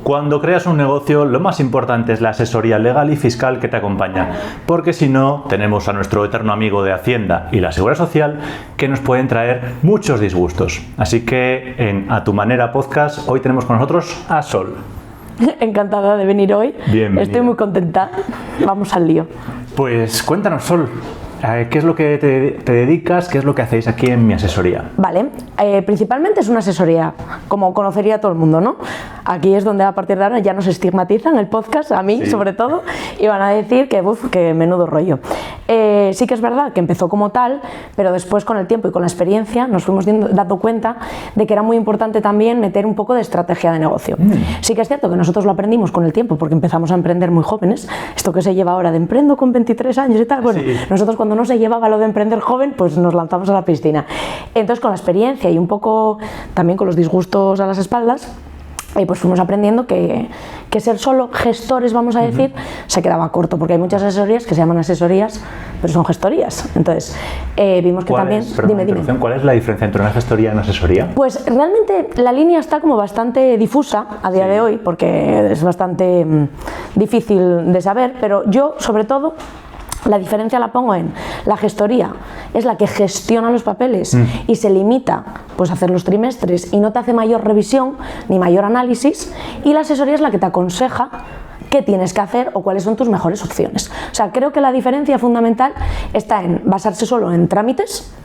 Cuando creas un negocio, lo más importante es la asesoría legal y fiscal que te acompaña, porque si no, tenemos a nuestro eterno amigo de Hacienda y la Seguridad Social que nos pueden traer muchos disgustos. Así que en A Tu Manera Podcast, hoy tenemos con nosotros a Sol. Encantada de venir hoy. Bienvenida. Estoy muy contenta. Vamos al lío. Pues cuéntanos, Sol, ¿qué es lo que te dedicas? ¿Qué es lo que hacéis aquí en mi asesoría? Vale, principalmente es una asesoría, como conocería todo el mundo, ¿no? Aquí es donde a partir de ahora ya nos estigmatizan el podcast, a mí sobre todo, y van a decir que menudo rollo. Sí que es verdad que empezó como tal, pero después con el tiempo y con la experiencia nos fuimos dando cuenta de que era muy importante también meter un poco de estrategia de negocio. Sí que es cierto que nosotros lo aprendimos con el tiempo porque empezamos a emprender muy jóvenes, esto que se lleva ahora de emprendo con 23 años y tal, bueno, nosotros cuando no se llevaba lo de emprender joven, pues nos lanzamos a la piscina. Entonces con la experiencia y un poco también con los disgustos a las espaldas, pues fuimos aprendiendo que ser solo gestores, vamos a decir, se quedaba corto, porque hay muchas asesorías que se llaman asesorías, pero son gestorías. Entonces, vimos que también... Dime. ¿Cuál es la diferencia entre una gestoría y una asesoría? Pues realmente la línea está como bastante difusa a día de hoy, porque es bastante difícil de saber, pero yo, sobre todo, la diferencia la pongo en la gestoría, es la que gestiona los papeles y se limita pues, a hacer los trimestres y no te hace mayor revisión ni mayor análisis, y la asesoría es la que te aconseja qué tienes que hacer o cuáles son tus mejores opciones. O sea, creo que la diferencia fundamental está en basarse solo en trámites.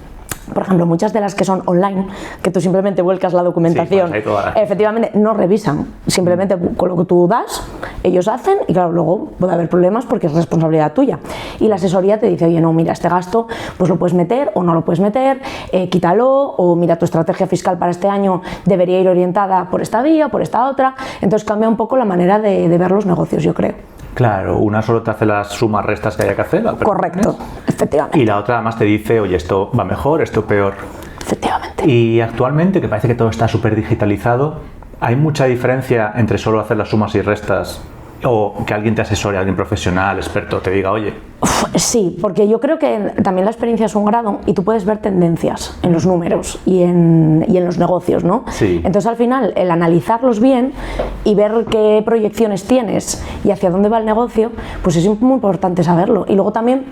Por ejemplo, muchas de las que son online, que tú simplemente vuelcas la documentación, efectivamente no revisan, simplemente con lo que tú das, ellos hacen y claro, luego puede haber problemas porque es responsabilidad tuya. Y la asesoría te dice, oye, no, mira, este gasto pues lo puedes meter o no lo puedes meter, quítalo, o mira, tu estrategia fiscal para este año debería ir orientada por esta vía, por esta otra. Entonces cambia un poco la manera de ver los negocios, yo creo. Claro, una solo te hace las sumas restas que haya que hacer. Correcto, efectivamente. Y la otra además te dice, oye, esto va mejor, esto peor. Efectivamente. Y actualmente, que parece que todo está súper digitalizado, ¿hay mucha diferencia entre solo hacer las sumas y restas o que alguien te asesore, alguien profesional, experto, te diga, oye? Sí, porque yo creo que también la experiencia es un grado y tú puedes ver tendencias en los números y en los negocios, ¿no? Sí. Entonces al final el analizarlos bien y ver qué proyecciones tienes y hacia dónde va el negocio, pues es muy importante saberlo. Y luego también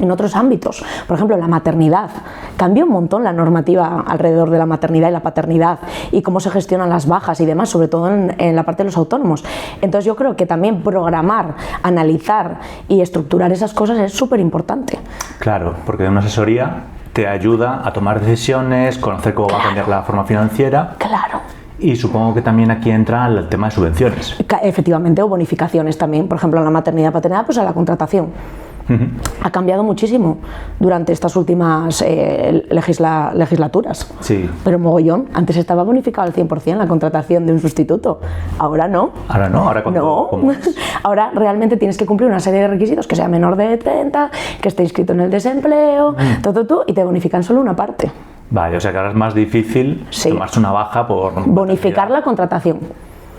en otros ámbitos, por ejemplo, la maternidad. Cambió un montón la normativa alrededor de la maternidad y la paternidad y cómo se gestionan las bajas y demás, sobre todo en la parte de los autónomos. Entonces yo creo que también programar, analizar y estructurar esas cosas es súper importante. Claro, porque una asesoría te ayuda a tomar decisiones, conocer cómo va a cambiar la forma financiera. Claro. Y supongo que también aquí entra el tema de subvenciones. Efectivamente, o bonificaciones también, por ejemplo, en la maternidad, paternidad, pues a la contratación. Ha cambiado muchísimo durante estas últimas legislaturas. Sí. Pero mogollón, antes estaba bonificado al 100% la contratación de un sustituto. Ahora no. Ahora no, ahora no. Ahora realmente tienes que cumplir una serie de requisitos, que sea menor de 30, que esté inscrito en el desempleo, y te bonifican solo una parte. Vale, o sea que ahora es más difícil tomarse una baja por bonificar la contratación.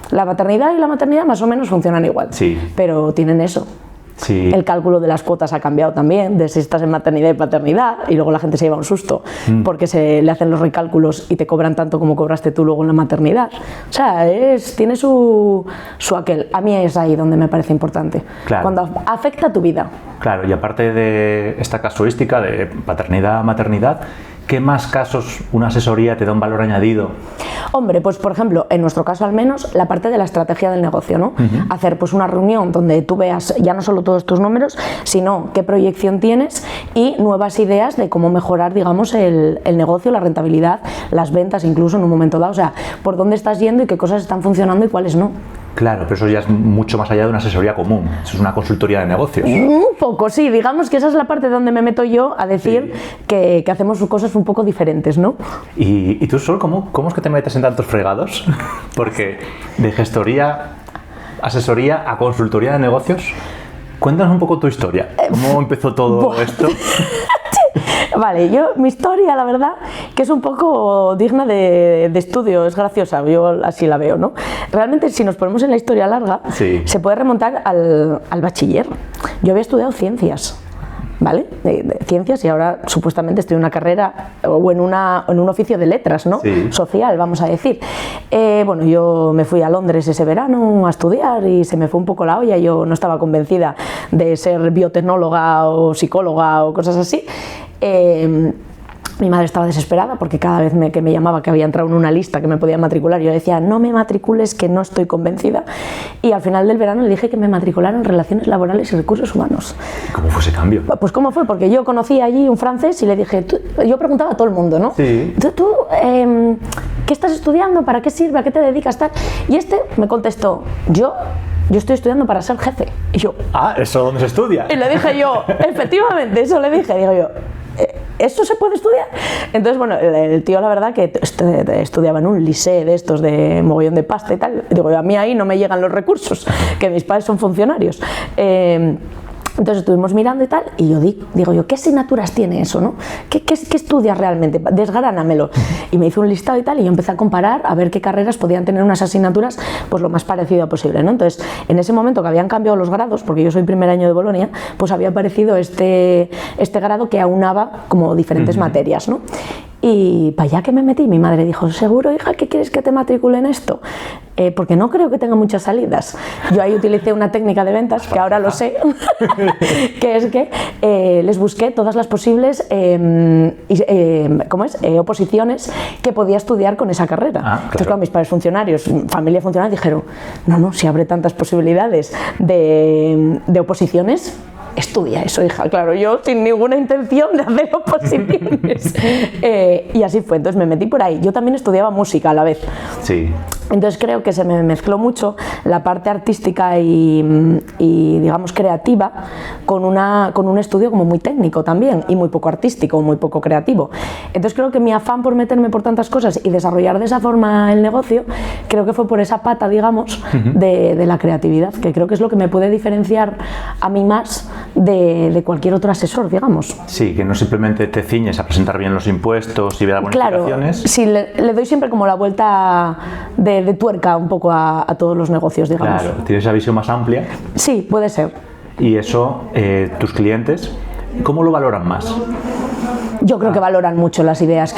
La paternidad y la maternidad más o menos funcionan igual, pero tienen eso. Sí. El cálculo de las cuotas ha cambiado también, de si estás en maternidad y paternidad, y luego la gente se lleva un susto porque se le hacen los recálculos y te cobran tanto como cobraste tú luego en la maternidad. O sea, tiene su aquel. A mí es ahí donde me parece importante, cuando afecta a tu vida. Claro, y aparte de esta casuística de paternidad-maternidad, ¿qué más casos una asesoría te da un valor añadido? Hombre, pues por ejemplo, en nuestro caso al menos, la parte de la estrategia del negocio, ¿no? Hacer pues una reunión donde tú veas ya no solo todos tus números, sino qué proyección tienes y nuevas ideas de cómo mejorar, digamos, el negocio, la rentabilidad, las ventas incluso en un momento dado. O sea, por dónde estás yendo y qué cosas están funcionando y cuáles no. Claro, pero eso ya es mucho más allá de una asesoría común, eso es una consultoría de negocios. Un poco, sí, digamos que esa es la parte donde me meto yo a decir que hacemos cosas un poco diferentes, ¿no? ¿Y tú, Sol, cómo es que te metes en tantos fregados? Porque de gestoría, asesoría a consultoría de negocios, cuéntanos un poco tu historia, ¿cómo empezó todo esto? Vale, mi historia, la verdad, que es un poco digna de estudio, es graciosa, yo así la veo, ¿no? Realmente, si nos ponemos en la historia larga, se puede remontar al bachiller. Yo había estudiado ciencias, ¿vale? De ciencias, y ahora supuestamente estoy en una carrera o en un oficio de letras, ¿no? Sí. Social, vamos a decir. Bueno, yo me fui a Londres ese verano a estudiar y se me fue un poco la olla. Yo no estaba convencida de ser biotecnóloga o psicóloga o cosas así. Mi madre estaba desesperada porque cada vez que me llamaba que había entrado en una lista que me podía matricular, yo le decía, no me matricules, que no estoy convencida. Y al final del verano le dije que me matriculara en Relaciones Laborales y Recursos Humanos. ¿Cómo fue ese cambio? Pues ¿cómo fue? Porque yo conocí allí un francés y le dije, yo preguntaba a todo el mundo, ¿no? Sí. ¿Tú qué estás estudiando? ¿Para qué sirve? ¿A qué te dedicas? Tal? Y este me contestó, yo estoy estudiando para ser jefe. Y yo, ¿eso dónde se estudia? y le dije yo, efectivamente, eso le dije, digo yo, ¿eso se puede estudiar? Entonces, bueno, el tío la verdad que estudiaba en un liceo de estos de mogollón de pasta y tal. Digo, a mí ahí no me llegan los recursos, que mis padres son funcionarios. Entonces estuvimos mirando y tal, y yo digo yo, ¿qué asignaturas tiene eso, no? ¿Qué estudias realmente? Desgránamelo. Y me hizo un listado y tal, y yo empecé a comparar a ver qué carreras podían tener unas asignaturas pues lo más parecido posible, ¿no? Entonces, en ese momento que habían cambiado los grados, porque yo soy primer año de Bolonia, pues había aparecido este grado que aunaba como diferentes materias, ¿no? Y para allá que me metí, mi madre dijo, ¿seguro, hija, que quieres que te matricule en esto? Porque no creo que tenga muchas salidas. Yo ahí utilicé una técnica de ventas, que ahora lo sé, que es que les busqué todas las posibles oposiciones que podía estudiar con esa carrera. Claro. Entonces, claro, mis padres funcionarios, familia funcionaria, dijeron, no, si abre tantas posibilidades de oposiciones, estudia eso, hija. Claro, yo sin ninguna intención de hacer oposiciones. Y así fue, entonces me metí por ahí. Yo también estudiaba música a la vez. Sí. Entonces creo que se me mezcló mucho la parte artística y digamos creativa con un estudio como muy técnico también y muy poco artístico, muy poco creativo. Entonces creo que mi afán por meterme por tantas cosas y desarrollar de esa forma el negocio, creo que fue por esa pata, digamos, de la creatividad, que creo que es lo que me puede diferenciar a mí más de cualquier otro asesor, digamos. Sí, que no simplemente te ciñes a presentar bien los impuestos y ver las bonificaciones. Claro, sí, le doy siempre como la vuelta de tuerca un poco a todos los negocios, digamos. Claro, tienes esa visión más amplia. Sí, puede ser. Y eso, tus clientes, ¿cómo lo valoran más? Yo creo que valoran mucho las ideas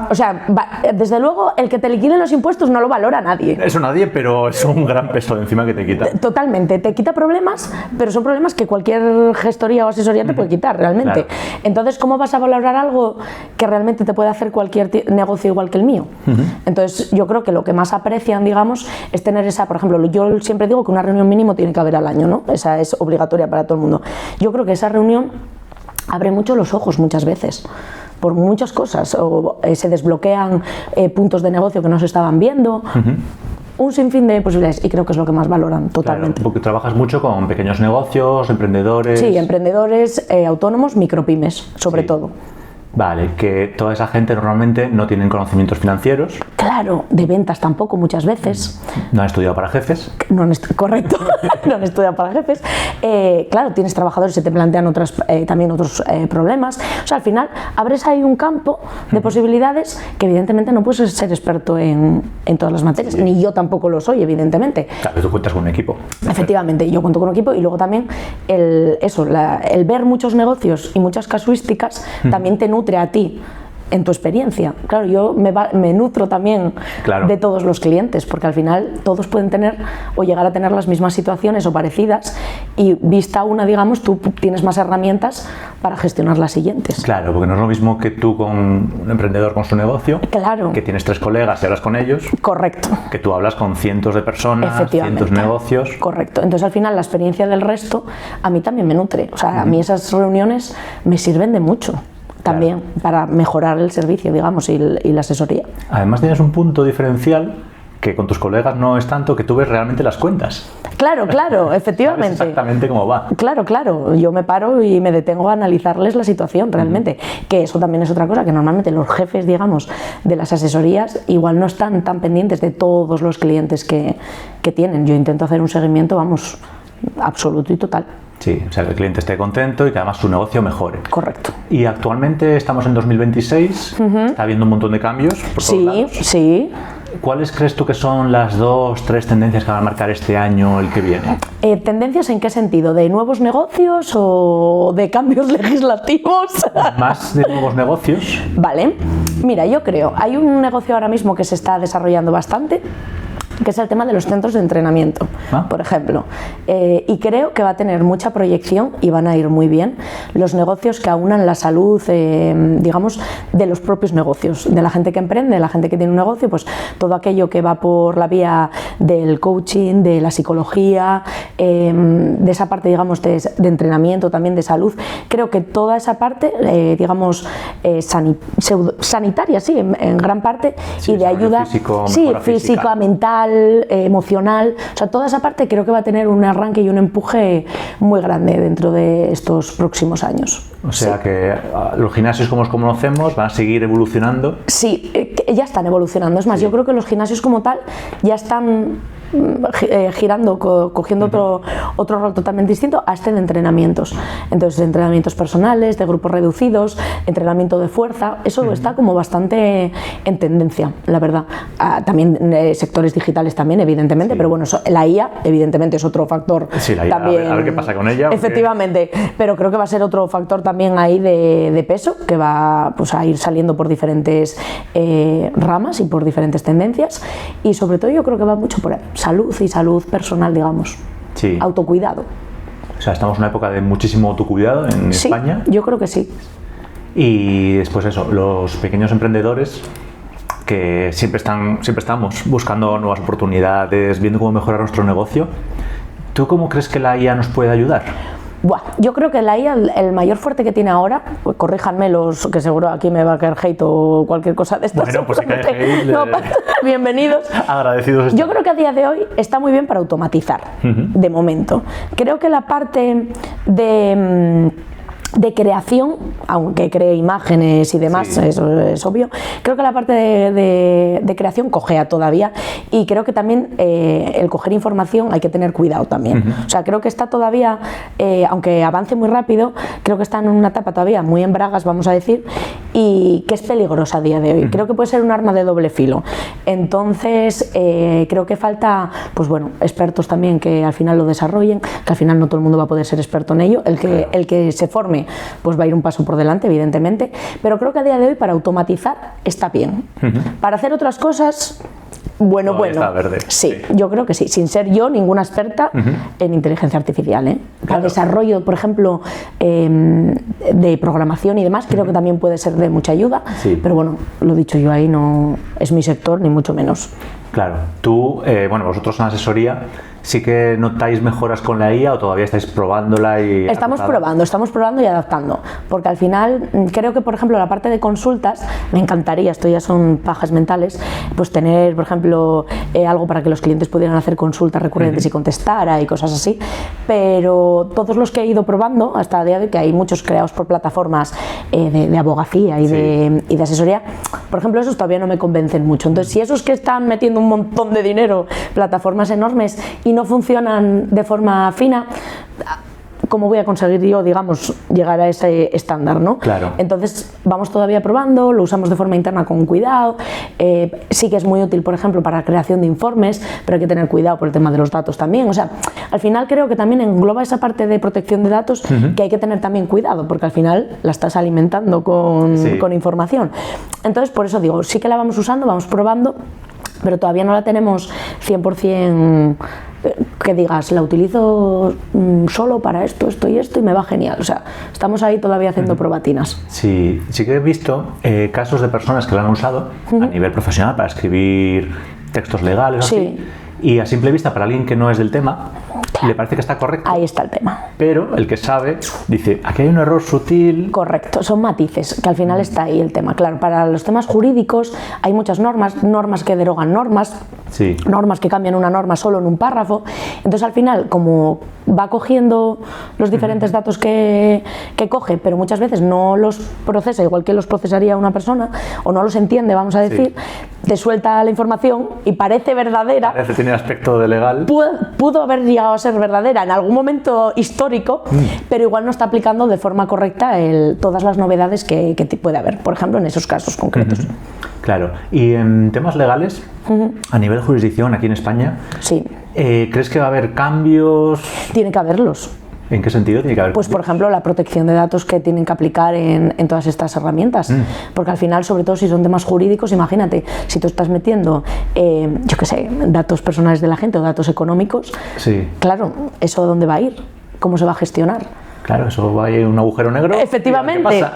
o sea, desde luego el que te liquiden los impuestos no lo valora nadie. Eso nadie, pero es un gran peso de encima que te quita. Totalmente, te quita problemas, pero son problemas que cualquier gestoría o asesoría te puede quitar realmente. Claro. Entonces, ¿cómo vas a valorar algo que realmente te puede hacer cualquier negocio igual que el mío? Entonces, yo creo que lo que más aprecian, digamos, es tener esa, por ejemplo, yo siempre digo que una reunión mínimo tiene que haber al año, ¿no? Esa es obligatoria para todo el mundo. Yo creo que esa reunión abre mucho los ojos muchas veces por muchas cosas, o se desbloquean puntos de negocio que no se estaban viendo, un sinfín de posibilidades, y creo que es lo que más valoran totalmente. Claro, porque trabajas mucho con pequeños negocios, emprendedores. Sí, emprendedores, autónomos, micropymes, sobre todo. Vale, que toda esa gente normalmente no tienen conocimientos financieros. Claro, de ventas tampoco muchas veces. No han estudiado para jefes. Correcto, no han estudiado para jefes. Claro, tienes trabajadores que te plantean también otros problemas. O sea, al final abres ahí un campo de posibilidades que evidentemente no puedes ser experto en todas las materias, ni yo tampoco lo soy, evidentemente. Claro, tú cuentas con un equipo. Efectivamente, yo cuento con un equipo, y luego también el ver muchos negocios y muchas casuísticas también te nutre a ti en tu experiencia. Claro, yo me nutro también de todos los clientes, porque al final todos pueden tener o llegar a tener las mismas situaciones o parecidas, y vista una, digamos, tú tienes más herramientas para gestionar las siguientes. Claro, porque no es lo mismo que tú con un emprendedor con su negocio, claro, que tienes 3 colegas y hablas con ellos. Correcto. Que tú hablas con cientos de personas, cientos de negocios. Correcto. Entonces, al final, la experiencia del resto a mí también me nutre. O sea, a mí esas reuniones me sirven de mucho también, para mejorar el servicio, digamos, y la asesoría. Además tienes un punto diferencial que con tus colegas no es tanto, que tú ves realmente las cuentas. Claro, efectivamente. Sabes exactamente cómo va. Claro, yo me paro y me detengo a analizarles la situación realmente, que eso también es otra cosa, que normalmente los jefes, digamos, de las asesorías igual no están tan pendientes de todos los clientes que tienen. Yo intento hacer un seguimiento, vamos, absoluto y total. Sí, o sea, que el cliente esté contento y que además su negocio mejore. Correcto. Y actualmente estamos en 2026, está habiendo un montón de cambios por todos lados. Sí. ¿Cuáles crees tú que son las 2, 3 tendencias que van a marcar este año, el que viene? ¿Tendencias en qué sentido? ¿De nuevos negocios o de cambios legislativos? Más de nuevos negocios. Vale, mira, yo creo, hay un negocio ahora mismo que se está desarrollando bastante, que es el tema de los centros de entrenamiento, por ejemplo. Y creo que va a tener mucha proyección y van a ir muy bien los negocios que aunan la salud, digamos, de los propios negocios, de la gente que emprende, de la gente que tiene un negocio, pues todo aquello que va por la vía del coaching, de la psicología, de esa parte, digamos, de entrenamiento, también de salud. Creo que toda esa parte, digamos, sanitaria, sí, en gran parte, sí, y de ayuda física, mental, emocional, o sea, toda esa parte creo que va a tener un arranque y un empuje muy grande dentro de estos próximos años. O sea que los gimnasios como los conocemos van a seguir evolucionando. Sí, ya están evolucionando. Es más, yo creo que los gimnasios como tal ya están girando, cogiendo otro rol totalmente distinto a este de entrenamientos. Entonces, entrenamientos personales, de grupos reducidos, entrenamiento de fuerza, eso está como bastante en tendencia, la verdad. También sectores digitales también, evidentemente, pero bueno, la IA evidentemente es otro factor. Sí, la IA, también, a ver qué pasa con ella. Efectivamente, pero creo que va a ser otro factor también ahí de peso, que va, pues, a ir saliendo por diferentes ramas y por diferentes tendencias, y sobre todo yo creo que va mucho por ahí. Salud y salud personal, digamos. Sí. Autocuidado. O sea, estamos en una época de muchísimo autocuidado en España. Yo creo que sí. Y después eso, los pequeños emprendedores que siempre estamos buscando nuevas oportunidades, viendo cómo mejorar nuestro negocio. ¿Tú cómo crees que la IA nos puede ayudar? Yo creo que la IA, el mayor fuerte que tiene ahora, pues corríjanme los que seguro aquí me va a caer hate o cualquier cosa de estas. Bueno, pues si cae hate, no, bienvenidos. Agradecidos. Yo creo que a día de hoy está muy bien para automatizar, de momento. Creo que la parte de creación, aunque cree imágenes y demás, sí, eso es obvio, creo que la parte de creación cojea todavía, y creo que también el coger información hay que tener cuidado también. O sea, creo que está todavía, aunque avance muy rápido, creo que está en una etapa todavía muy en bragas, vamos a decir, y que es peligrosa a día de hoy. Creo que puede ser un arma de doble filo. Entonces, creo que falta, pues bueno, expertos también que al final lo desarrollen, que al final no todo el mundo va a poder ser experto en ello, el que se forme pues va a ir un paso por delante, evidentemente, pero creo que a día de hoy para automatizar está bien. Para hacer otras cosas, bueno, está verde. Sí, yo creo que sí, sin ser yo ninguna experta en inteligencia artificial, Para desarrollo, por ejemplo, de programación y demás, creo que también puede ser de mucha ayuda, pero bueno, lo dicho yo, ahí no es mi sector, ni mucho menos. Claro, tú, vosotros en la asesoría, ¿sí que notáis mejoras con la IA o todavía estáis probándola? Estamos probando y adaptando, porque al final creo que, por ejemplo, la parte de consultas, me encantaría, esto ya son pajas mentales, pues tener, por ejemplo, algo para que los clientes pudieran hacer consultas recurrentes y contestara y cosas así, pero todos los que he ido probando hasta el día de hoy, que hay muchos creados por plataformas de abogacía y de asesoría, por ejemplo, esos todavía no me convencen mucho. Entonces, si esos que están metiendo un montón de dinero, plataformas enormes, y no funcionan de forma fina, ¿cómo voy a conseguir yo, digamos, llegar a ese estándar, ¿no? Claro. Entonces vamos todavía probando, lo usamos de forma interna con cuidado, sí que es muy útil, por ejemplo, para la creación de informes, pero hay que tener cuidado por el tema de los datos también. O sea, al final creo que también engloba esa parte de protección de datos que hay que tener también cuidado, porque al final la estás alimentando con información. Entonces, por eso digo, sí que la vamos usando, vamos probando, pero todavía no la tenemos 100% que digas, la utilizo solo para esto y me va genial. O sea, estamos ahí todavía haciendo probatinas. Sí, sí que he visto casos de personas que la han usado a nivel profesional para escribir textos legales o así, y a simple vista, para alguien que no es del tema, le parece que está correcto. Ahí está el tema. Pero el que sabe dice, aquí hay un error sutil. Correcto, son matices, que al final está ahí el tema. Claro, para los temas jurídicos hay muchas normas que derogan normas, normas que cambian una norma solo en un párrafo. Entonces, al final, como va cogiendo los diferentes datos que coge, pero muchas veces no los procesa igual que los procesaría una persona, o no los entiende, vamos a decir, te suelta la información y parece verdadera. Parece tiene aspecto de legal. Pudo haber llegado a ser verdadera en algún momento histórico, pero igual no está aplicando de forma correcta todas las novedades que puede haber, por ejemplo, en esos casos concretos. Claro. Y en temas legales, a nivel jurisdicción aquí en España, sí. ¿Crees que va a haber cambios? Tiene que haberlos. ¿En qué sentido tiene que haber? Pues, por ejemplo, la protección de datos que tienen que aplicar en todas estas herramientas. Porque al final, sobre todo si son temas jurídicos, imagínate, si tú estás metiendo, yo qué sé, datos personales de la gente o datos económicos, claro, ¿eso dónde va a ir? ¿Cómo se va a gestionar? Claro, eso va a ir un agujero negro. Efectivamente. ¿Qué pasa?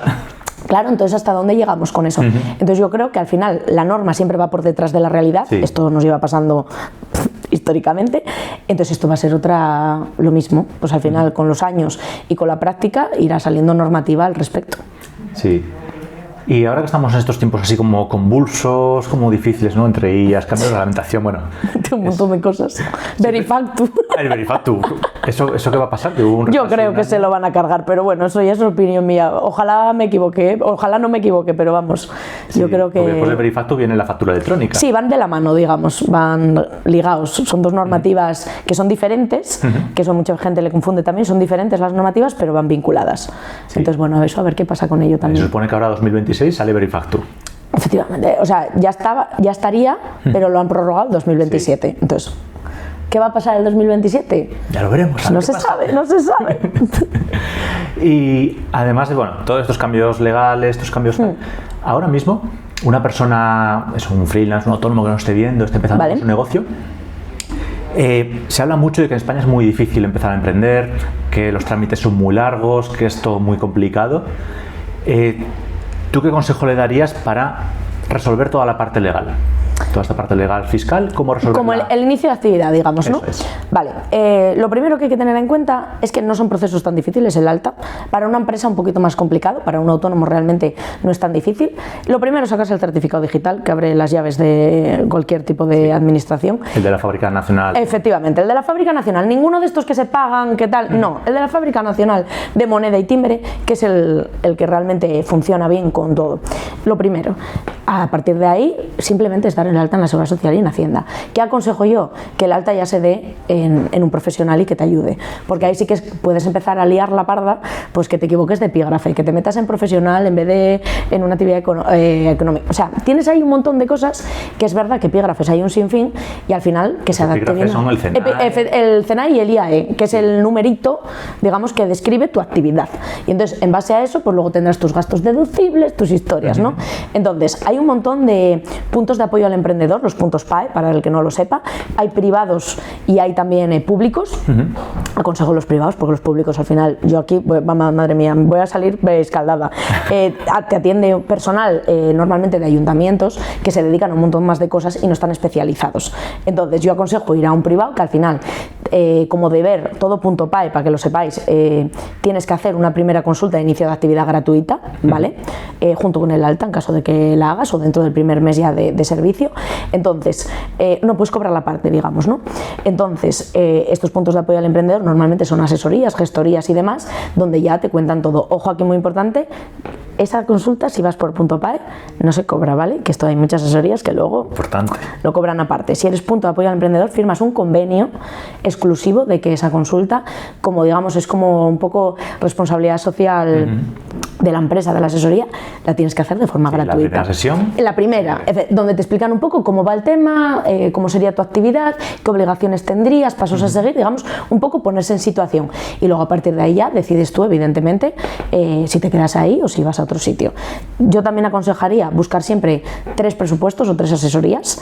Claro, entonces ¿hasta dónde llegamos con eso? Entonces yo creo que al final la norma siempre va por detrás de la realidad, esto nos lleva pasando históricamente, entonces esto va a ser lo mismo, pues al final con los años y con la práctica irá saliendo normativa al respecto. Sí. Y ahora que estamos en estos tiempos así como convulsos, como difíciles, ¿no? Entre ellas, cambios de reglamentación, bueno... Un montón de cosas. Verifactu. El Verifactu. ¿Eso qué va a pasar? Yo creo que se lo van a cargar, pero bueno, eso ya es opinión mía. Ojalá me equivoque, ojalá no me equivoque, pero vamos, yo creo que... Porque después del Verifactu viene la factura electrónica. Sí, van de la mano, digamos, van ligados. Son dos normativas que son diferentes, que eso mucha gente le confunde también, son diferentes las normativas, pero van vinculadas. Entonces, bueno, eso a ver qué pasa con ello también. Se supone que ahora 2026 sale Verifactu. Efectivamente, o sea, ya estaría, pero lo han prorrogado el 2027. Entonces, ¿qué va a pasar el 2027? Ya lo veremos. No se sabe. Y además de, bueno, todos estos cambios legales, estos cambios... Ahora mismo, una persona, es un freelance, un autónomo que no esté viendo, esté empezando su negocio, se habla mucho de que en España es muy difícil empezar a emprender, que los trámites son muy largos, que es todo muy complicado. ¿Tú qué consejo le darías para resolver toda la parte legal? Toda esta parte legal fiscal, ¿cómo resolverla? Como el inicio de actividad, digamos, ¿no? Eso es. Vale, lo primero que hay que tener en cuenta es que no son procesos tan difíciles el alta. Para una empresa un poquito más complicado, para un autónomo realmente no es tan difícil. Lo primero es sacarse el certificado digital que abre las llaves de cualquier tipo de administración. El de la Fábrica Nacional. Efectivamente, el de la Fábrica Nacional. Ninguno de estos que se pagan, ¿qué tal? No, el de la Fábrica Nacional de moneda y timbre, que es el que realmente funciona bien con todo. Lo primero. A partir de ahí, simplemente es dar el alta en la Seguridad Social y en Hacienda. ¿Qué aconsejo yo? Que el alta ya se dé en un profesional y que te ayude. Porque ahí sí que puedes empezar a liar la parda, pues que te equivoques de epígrafe, que te metas en profesional en vez de en una actividad económica. O sea, tienes ahí un montón de cosas que es verdad que epígrafes hay un sinfín y al final que se adapte bien. Son el CENAE. El CENAE y el IAE, que es el numerito, digamos, que describe tu actividad. Y entonces, en base a eso, pues luego tendrás tus gastos deducibles, tus historias, ¿no? Entonces, hay un montón de puntos de apoyo al emprendedor, los puntos PAE, para el que no lo sepa. Hay privados y hay también públicos. Aconsejo los privados, porque los públicos al final, yo aquí, madre mía, voy a salir escaldada. Te atiende personal normalmente de ayuntamientos que se dedican a un montón más de cosas y no están especializados. Entonces, yo aconsejo ir a un privado que al final, como deber, todo punto PAE, para que lo sepáis, tienes que hacer una primera consulta de inicio de actividad gratuita, ¿vale? Junto con el alta, en caso de que la hagas, o dentro del primer mes ya de servicio. Entonces, no puedes cobrar la parte, digamos, ¿no? Entonces, estos puntos de apoyo al emprendedor normalmente son asesorías, gestorías y demás, donde ya te cuentan todo. Ojo aquí, muy importante, esa consulta, si vas por punto PAE, no se cobra, ¿vale? Que esto hay muchas asesorías que luego lo cobran aparte. Si eres punto de apoyo al emprendedor, firmas un convenio exclusivo de que esa consulta, como digamos, es como un poco responsabilidad social de la empresa, de la asesoría, la tienes que hacer de forma gratuita. ¿La primera sesión? La primera, donde te explican un poco cómo va el tema, cómo sería tu actividad, qué obligaciones tendrías, pasos a seguir, digamos, un poco ponerse en situación. Y luego a partir de ahí ya decides tú, evidentemente, si te quedas ahí o si vas a otro sitio. Yo también aconsejaría buscar siempre 3 presupuestos o 3 asesorías,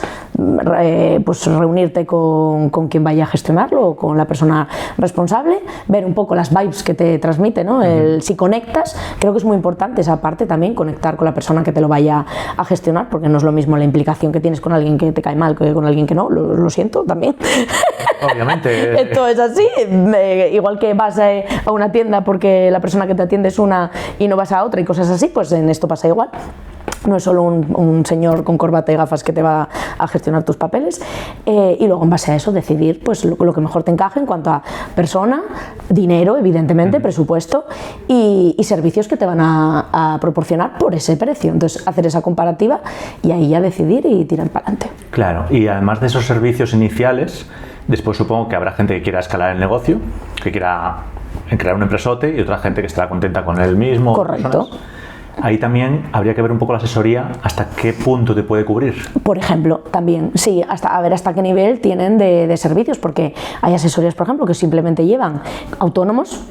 pues reunirte con quien vaya a gestionarlo o con la persona responsable, ver un poco las vibes que te transmite, ¿no? Si conectas, creo que es muy importante esa parte también, conectar con la persona que te lo vaya a gestionar, porque no es lo mismo la implicación que tienes con alguien que te cae mal que con alguien que no, lo siento también. Obviamente. Esto es así, igual que vas a una tienda porque la persona que te atiende es una y no vas a otra y cosas así, pues en esto pasa igual. No es solo un señor con corbata y gafas que te va a gestionar tus papeles y luego en base a eso decidir pues lo que mejor te encaje en cuanto a persona, dinero, evidentemente, presupuesto y servicios que te van a proporcionar por ese precio. Entonces hacer esa comparativa y ahí ya decidir y tirar para adelante. Claro, y además de esos servicios iniciales, después supongo que habrá gente que quiera escalar el negocio, que quiera crear un empresote y otra gente que estará contenta con él mismo. Correcto. Ahí también habría que ver un poco la asesoría, hasta qué punto te puede cubrir. Por ejemplo, también, sí, a ver hasta qué nivel tienen de servicios, porque hay asesorías, por ejemplo, que simplemente llevan autónomos,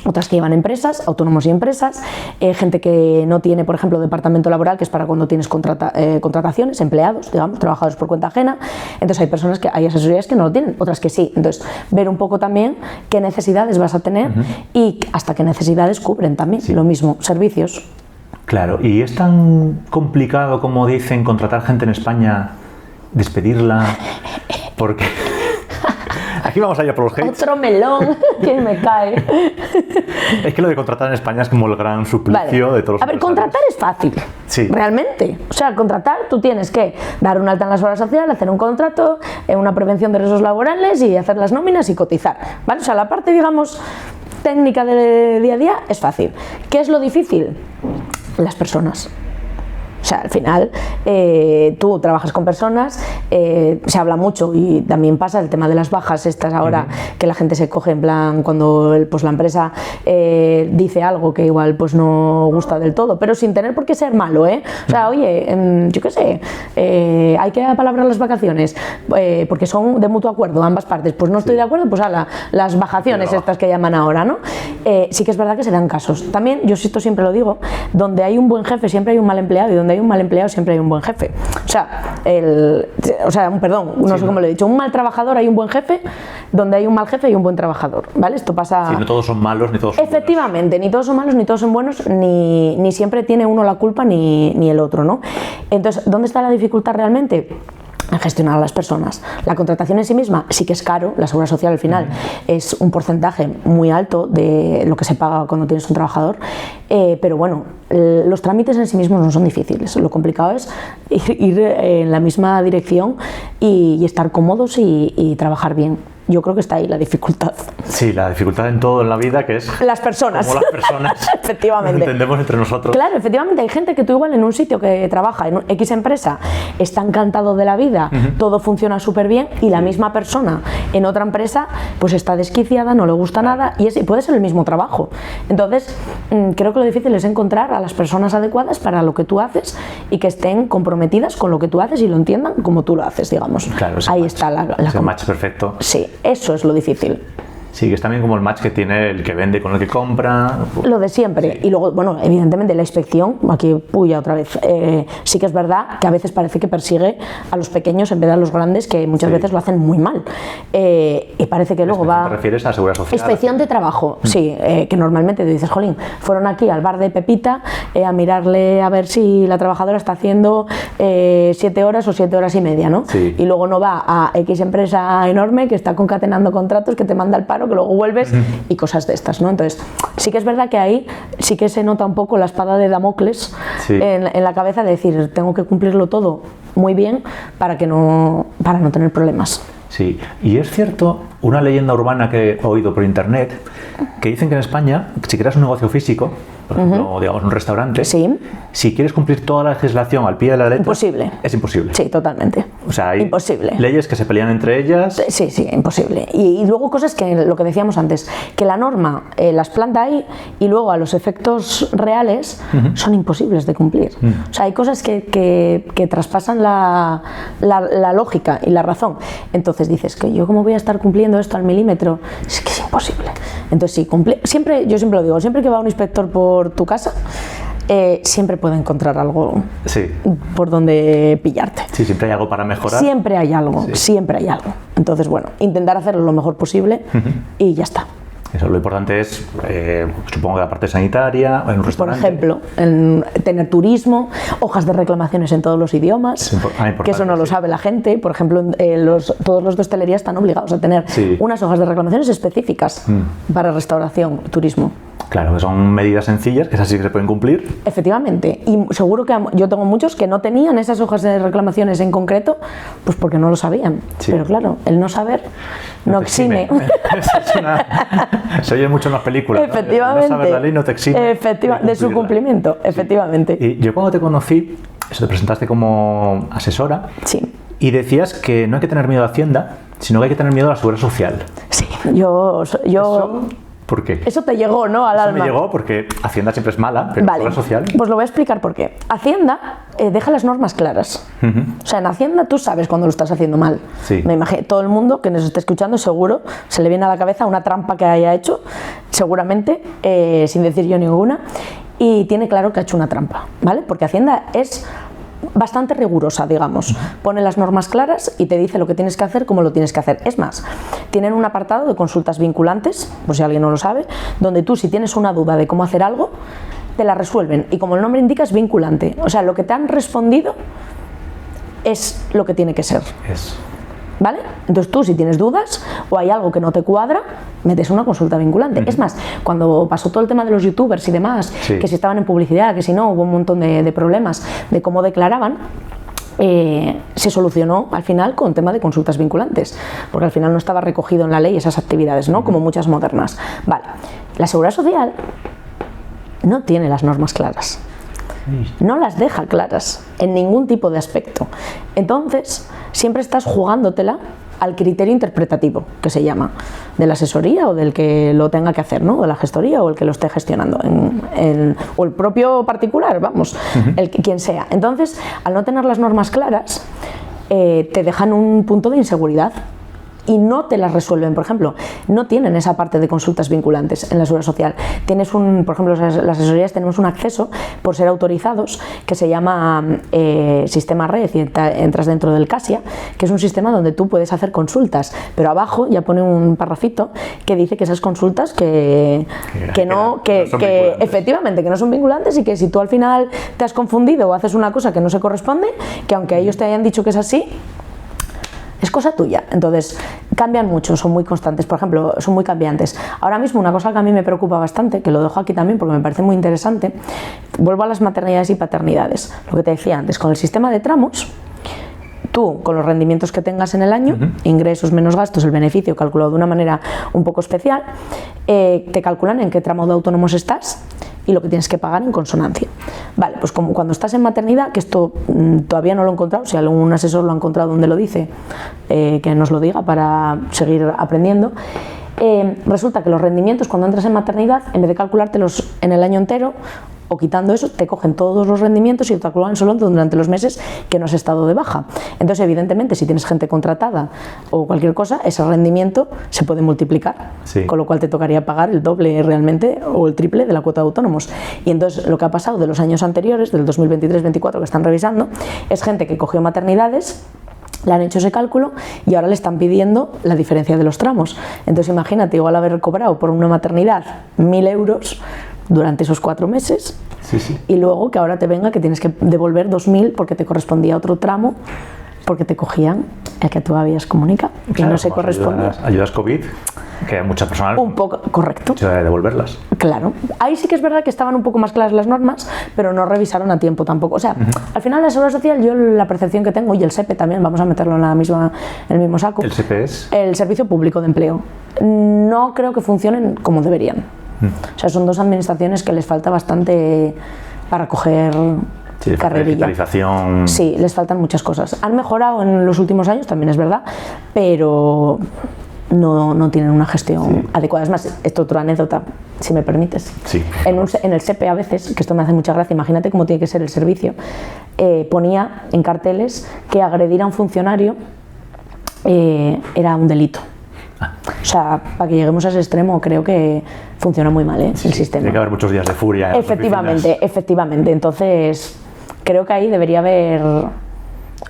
otras que llevan empresas, autónomos y empresas, gente que no tiene, por ejemplo, departamento laboral, que es para cuando tienes contrataciones, empleados, digamos, trabajadores por cuenta ajena. Entonces hay asesorías que no lo tienen, otras que sí. Entonces, ver un poco también qué necesidades vas a tener y hasta qué necesidades cubren también. Sí. Lo mismo, servicios. Claro, ¿y es tan complicado como dicen contratar gente en España, despedirla? Porque aquí vamos a ir por los hates. Otro melón que me cae. Es que lo de contratar en España es como el gran suplicio de todos los A ver, contratar es fácil, sí. Realmente. O sea, contratar, tú tienes que dar un alta en la seguridad social, hacer un contrato, una prevención de riesgos laborales y hacer las nóminas y cotizar, ¿vale? O sea, la parte, digamos, técnica de día a día es fácil. ¿Qué es lo difícil? Las personas. O sea, al final tú trabajas con personas, se habla mucho y también pasa el tema de las bajas estas ahora que la gente se coge en plan cuando pues la empresa dice algo que igual pues no gusta del todo, pero sin tener por qué ser malo, ¿eh? O sea, oye, yo qué sé, hay que apalabrar las vacaciones porque son de mutuo acuerdo ambas partes, pues no estoy de acuerdo, pues las vacaciones estas que llaman ahora, ¿no? Sí que es verdad que se dan casos. También, yo esto siempre lo digo, donde hay un buen jefe siempre hay un mal empleado y donde hay un mal empleado siempre hay un buen jefe. O sea, perdón, no sé cómo lo he dicho, un mal trabajador hay un buen jefe, donde hay un mal jefe hay un buen trabajador, ¿vale? Esto pasa... Sí, no todos son malos ni todos son efectivamente, buenos. Ni todos son malos, ni todos son buenos, ni siempre tiene uno la culpa ni el otro, ¿no? Entonces, ¿dónde está la dificultad realmente? En gestionar a las personas. La contratación en sí misma sí que es caro, la seguridad social al final es un porcentaje muy alto de lo que se paga cuando tienes un trabajador, pero bueno, los trámites en sí mismos no son difíciles, lo complicado es ir en la misma dirección y estar cómodos y trabajar bien. Yo creo que está ahí la dificultad. Sí, la dificultad en todo en la vida, que es las personas. Como las personas efectivamente. Nos entendemos entre nosotros. Claro, efectivamente, hay gente que tú igual en un sitio que trabaja en X empresa está encantado de la vida, todo funciona súper bien y la misma persona en otra empresa pues está desquiciada, no le gusta nada y puede ser el mismo trabajo. Entonces, creo que lo difícil es encontrar a las personas adecuadas para lo que tú haces y que estén comprometidas con lo que tú haces y lo entiendan como tú lo haces, digamos. Claro, ahí está la match perfecto. Sí. Eso es lo difícil. Sí, que es también como el match que tiene el que vende con el que compra. Lo de siempre. Sí. Y luego, bueno, evidentemente la inspección, aquí puya otra vez, sí que es verdad que a veces parece que persigue a los pequeños en vez de a los grandes, que muchas veces lo hacen muy mal. Y parece que luego va... ¿Te refieres a la seguridad social? Inspección de trabajo, sí, que normalmente te dices, jolín, fueron aquí al bar de Pepita a mirarle a ver si la trabajadora está haciendo 7 horas o 7 horas y media, ¿no? Sí. Y luego no va a X empresa enorme que está concatenando contratos, que te manda el paro, que luego vuelves y cosas de estas, ¿no? Entonces, sí que es verdad que ahí sí que se nota un poco la espada de Damocles en la cabeza de decir, tengo que cumplirlo todo muy bien para no tener problemas. Sí, y es cierto, una leyenda urbana que he oído por internet, que dicen que en España, si creas un negocio físico, por ejemplo, digamos un restaurante, si quieres cumplir toda la legislación al pie de la letra, imposible. Es imposible. Sí, totalmente. O sea, hay imposible. Leyes que se pelean entre ellas. Sí, imposible. Y luego cosas que, lo que decíamos antes, que la norma las planta ahí y luego a los efectos reales son imposibles de cumplir. O sea, hay cosas que traspasan la lógica y la razón. Entonces dices, que yo cómo voy a estar cumpliendo esto al milímetro, es que es imposible. Entonces sí, yo siempre lo digo, siempre que va un inspector por tu casa, siempre puede encontrar algo por donde pillarte. Sí, siempre hay algo para mejorar. Siempre hay algo, siempre hay algo. Entonces, bueno, intentar hacerlo lo mejor posible y ya está. Eso, lo importante es, supongo que la parte sanitaria, en un restaurante. Por ejemplo, tener turismo, hojas de reclamaciones en todos los idiomas, que eso no lo sabe la gente. Por ejemplo, todos los de hostelería están obligados a tener unas hojas de reclamaciones específicas para restauración, turismo. Claro, que son medidas sencillas, que esas sí que se pueden cumplir. Efectivamente, y seguro que yo tengo muchos que no tenían esas hojas de reclamaciones en concreto, pues porque no lo sabían. Sí. Pero claro, el no saber no exime. Se oye mucho en las películas. Efectivamente. No sabes la ley, no te exime. De su cumplimiento, efectivamente. Y yo cuando te conocí, te presentaste como asesora. Sí. Y decías que no hay que tener miedo a Hacienda, sino que hay que tener miedo a la seguridad social. Sí, yo ¿Por qué? Eso te llegó, ¿no? Al alma. Me llegó porque Hacienda siempre es mala, pero vale. la social... Pues lo voy a explicar por qué. Hacienda deja las normas claras. O sea, en Hacienda tú sabes cuando lo estás haciendo mal. Sí. Me imagino, todo el mundo que nos esté escuchando seguro se le viene a la cabeza una trampa que haya hecho, seguramente, sin decir yo ninguna, y tiene claro que ha hecho una trampa, ¿vale? Porque Hacienda es bastante rigurosa, digamos. Pone las normas claras y te dice lo que tienes que hacer, cómo lo tienes que hacer. Es más, tienen un apartado de consultas vinculantes, por si alguien no lo sabe, donde tú, si tienes una duda de cómo hacer algo, te la resuelven. Y como el nombre indica, es vinculante. O sea, lo que te han respondido es lo que tiene que ser. ¿Vale? Entonces tú, si tienes dudas o hay algo que no te cuadra, metes una consulta vinculante. Es más, cuando pasó todo el tema de los youtubers y demás, que si estaban en publicidad, que si no, hubo un montón de problemas de cómo declaraban, se solucionó al final con tema de consultas vinculantes, porque al final no estaba recogido en la ley esas actividades, ¿no? Como muchas modernas. Vale, la Seguridad Social no tiene las normas claras. No las deja claras en ningún tipo de aspecto. Entonces, siempre estás jugándotela al criterio interpretativo, que se llama, de la asesoría o del que lo tenga que hacer, ¿no? De la gestoría o el que lo esté gestionando, o el propio particular, vamos, quien sea. Entonces, al no tener las normas claras, te dejan un punto de inseguridad y no te las resuelven. Por ejemplo, no tienen esa parte de consultas vinculantes en la Seguridad Social. Tienes por ejemplo, las asesorías tenemos un acceso por ser autorizados que se llama Sistema Red, y entras dentro del CASIA, que es un sistema donde tú puedes hacer consultas, pero abajo ya pone un parrafito que dice que esas consultas efectivamente que no son vinculantes, y que si tú al final te has confundido o haces una cosa que no se corresponde, que aunque ellos te hayan dicho que es así, es cosa tuya. Entonces, cambian mucho, son muy constantes, por ejemplo, son muy cambiantes. Ahora mismo, una cosa que a mí me preocupa bastante, que lo dejo aquí también porque me parece muy interesante, vuelvo a las maternidades y paternidades. Lo que te decía antes, con el sistema de tramos, tú, con los rendimientos que tengas en el año, ingresos menos gastos, el beneficio calculado de una manera un poco especial, te calculan en qué tramo de autónomos estás y lo que tienes que pagar en consonancia. Vale, pues como cuando estás en maternidad, que esto todavía no lo he encontrado, si algún asesor lo ha encontrado donde lo dice, que nos lo diga para seguir aprendiendo. Resulta que los rendimientos cuando entras en maternidad, en vez de calculártelos en el año entero, o quitando eso, te cogen todos los rendimientos y te calculan solo durante los meses que no has estado de baja. Entonces, evidentemente, si tienes gente contratada o cualquier cosa, ese rendimiento se puede multiplicar, con lo cual te tocaría pagar el doble realmente o el triple de la cuota de autónomos. Y entonces, lo que ha pasado de los años anteriores, del 2023-24 que están revisando, es gente que cogió maternidades, le han hecho ese cálculo y ahora le están pidiendo la diferencia de los tramos. Entonces, imagínate, igual haber cobrado por una maternidad 1.000 euros durante esos 4 meses, y luego que ahora te venga que tienes que devolver 2.000 porque te correspondía otro tramo, porque te cogían el que tú habías comunicado y no se correspondía. Ayudas COVID, que hay muchas personas un poco, correcto, de devolverlas. Claro, ahí sí que es verdad que estaban un poco más claras las normas, pero no revisaron a tiempo tampoco. O sea, al final la Seguridad Social, yo la percepción que tengo, y el SEPE también, vamos a meterlo en el mismo saco. ¿El SEPE es? El Servicio Público de Empleo. No creo que funcionen como deberían. O sea, son dos administraciones que les falta bastante para coger carrerilla. Digitalización. Sí, les faltan muchas cosas. Han mejorado en los últimos años, también es verdad, pero no tienen una gestión adecuada. Es más, esto es otra anécdota, si me permites. Sí. En el SEPE a veces, que esto me hace mucha gracia, imagínate cómo tiene que ser el servicio, ponía en carteles que agredir a un funcionario era un delito. O sea, para que lleguemos a ese extremo, creo que funciona muy mal el sistema. Tiene que haber muchos días de furia. Efectivamente. Entonces, creo que ahí debería haber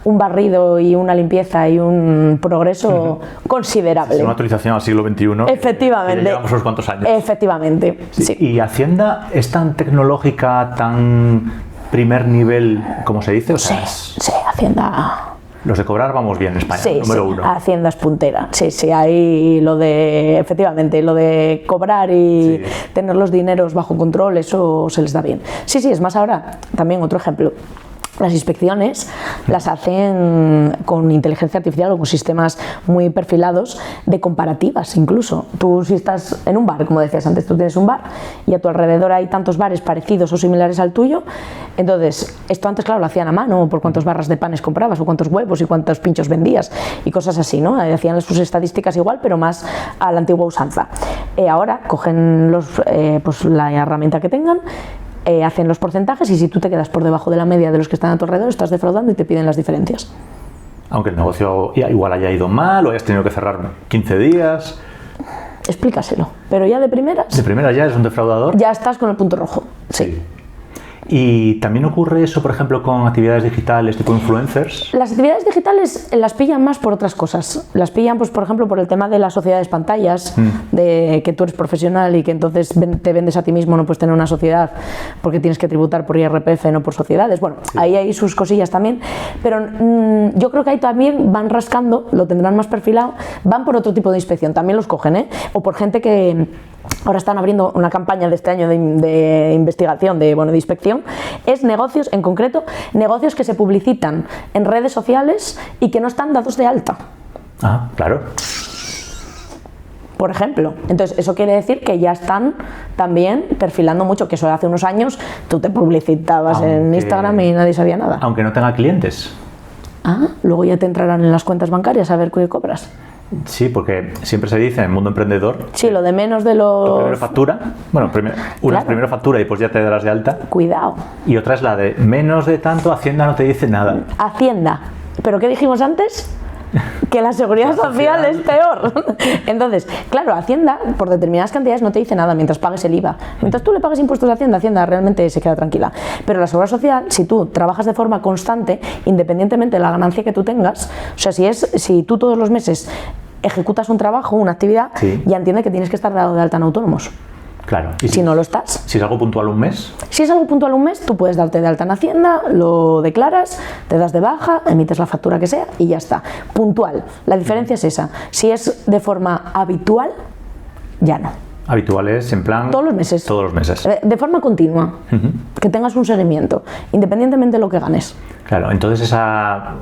un barrido y una limpieza y un progreso considerable. Es una actualización al siglo XXI. Efectivamente. Que llevamos unos cuantos años. Efectivamente. Sí. ¿Y Hacienda es tan tecnológica, tan primer nivel, como se dice? O sea, sí, Hacienda. Los de cobrar vamos bien en España, Sí, número sí, uno. Hacienda es puntera. Sí, hay lo de, efectivamente, lo de cobrar y tener los dineros bajo control, eso se les da bien. Sí, es más ahora, también otro ejemplo. Las inspecciones las hacen con inteligencia artificial o con sistemas muy perfilados de comparativas incluso. Tú si estás en un bar, como decías antes, tú tienes un bar y a tu alrededor hay tantos bares parecidos o similares al tuyo, entonces esto antes claro lo hacían a mano, por cuántas barras de panes comprabas o cuántos huevos y cuántos pinchos vendías y cosas así, ¿no? Hacían sus estadísticas igual pero más a la antigua usanza. Ahora cogen pues la herramienta que tengan, hacen los porcentajes y si tú te quedas por debajo de la media de los que están a tu alrededor estás defraudando y te piden las diferencias. Aunque el negocio igual haya ido mal o hayas tenido que cerrar 15 días. Explícaselo, pero ya de primeras... De primera ya eres un defraudador. Ya estás con el punto rojo, sí. Y también ocurre eso, por ejemplo, con actividades digitales tipo influencers. Las actividades digitales las pillan más por otras cosas. Las pillan, pues, por ejemplo, por el tema de las sociedades pantallas, de que tú eres profesional y que entonces te vendes a ti mismo, no puedes tener una sociedad porque tienes que tributar por IRPF, no por sociedades. Bueno, ahí hay sus cosillas también, pero yo creo que ahí también van rascando, lo tendrán más perfilado, van por otro tipo de inspección, también los cogen, ¿eh? O por gente que ahora están abriendo una campaña de este año de investigación, de inspección, es negocios, en concreto, negocios que se publicitan en redes sociales y que no están dados de alta. Ah, claro. Por ejemplo, entonces eso quiere decir que ya están también perfilando mucho, que eso hace unos años tú te publicitabas en Instagram y nadie sabía nada. Aunque no tenga clientes. Ah, luego ya te entrarán en las cuentas bancarias a ver qué cobras. Sí, porque siempre se dice en el mundo emprendedor. Sí, lo de menos de los... Primero factura, una es primero factura y pues ya te darás de alta. Cuidado. Y otra es la de menos de tanto, Hacienda no te dice nada. Hacienda. ¿Pero qué dijimos antes? Que la seguridad social es peor. Entonces, claro, Hacienda por determinadas cantidades no te dice nada mientras pagues el IVA. Mientras tú le pagues impuestos a Hacienda realmente se queda tranquila. Pero la seguridad social, si tú trabajas de forma constante, independientemente de la ganancia que tú tengas, o sea, si tú todos los meses ejecutas un trabajo, una actividad, ya entiende que tienes que estar dado de alta en autónomos. Claro. ¿Y si no lo estás? Si es algo puntual un mes. Si es algo puntual un mes, tú puedes darte de alta en Hacienda, lo declaras, te das de baja, emites la factura que sea y ya está. Puntual. La diferencia es esa. Si es de forma habitual, ya no. Habituales en plan... Todos los meses. Todos los meses. De forma continua. Que tengas un seguimiento, independientemente de lo que ganes. Claro, entonces esa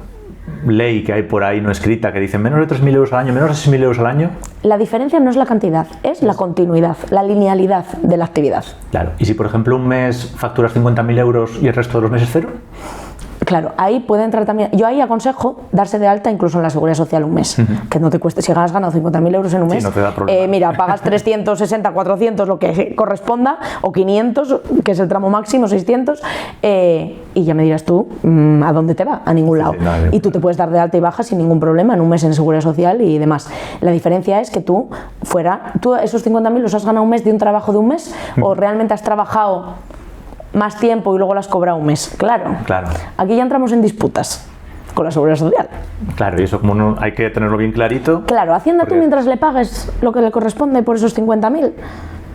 ley que hay por ahí no escrita que dice menos de 3.000 euros al año, menos de 6.000 euros al año. La diferencia no es la cantidad, es la continuidad, la linealidad de la actividad. Claro, y si por ejemplo un mes facturas 50.000 euros y el resto de los meses cero. Claro, ahí puede entrar también. Yo ahí aconsejo darse de alta incluso en la seguridad social un mes. Que no te cueste, si has ganado 50.000 euros en un mes, no te da problema. Mira, pagas 360, 400, lo que corresponda, o 500, que es el tramo máximo, 600, y ya me dirás tú a dónde te va, a ningún lado. Y tú te puedes dar de alta y baja sin ningún problema en un mes en seguridad social y demás. La diferencia es que tú esos 50.000 los has ganado un mes de un trabajo de un mes, o realmente has trabajado más tiempo y luego las cobra un mes. Claro. Aquí ya entramos en disputas con la seguridad social. Claro, y eso como no, hay que tenerlo bien clarito. Claro, Hacienda tú mientras le pagues lo que le corresponde por esos 50.000,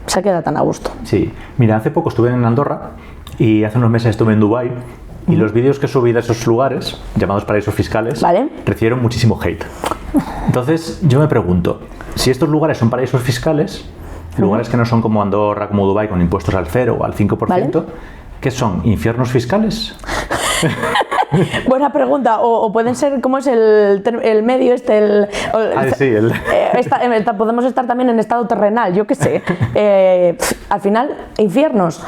se queda tan a gusto. Sí. Mira, hace poco estuve en Andorra y hace unos meses estuve en Dubái y los vídeos que subí de esos lugares, llamados paraísos fiscales, recibieron muchísimo hate. Entonces yo me pregunto, si estos lugares son paraísos fiscales, lugares que no son como Andorra, como Dubái, con impuestos al 0 o al 5%, ¿qué son? ¿Infiernos fiscales? Buena pregunta, o pueden ser, ¿cómo es el medio este? Podemos estar también en estado terrenal, yo qué sé. Al final, infiernos.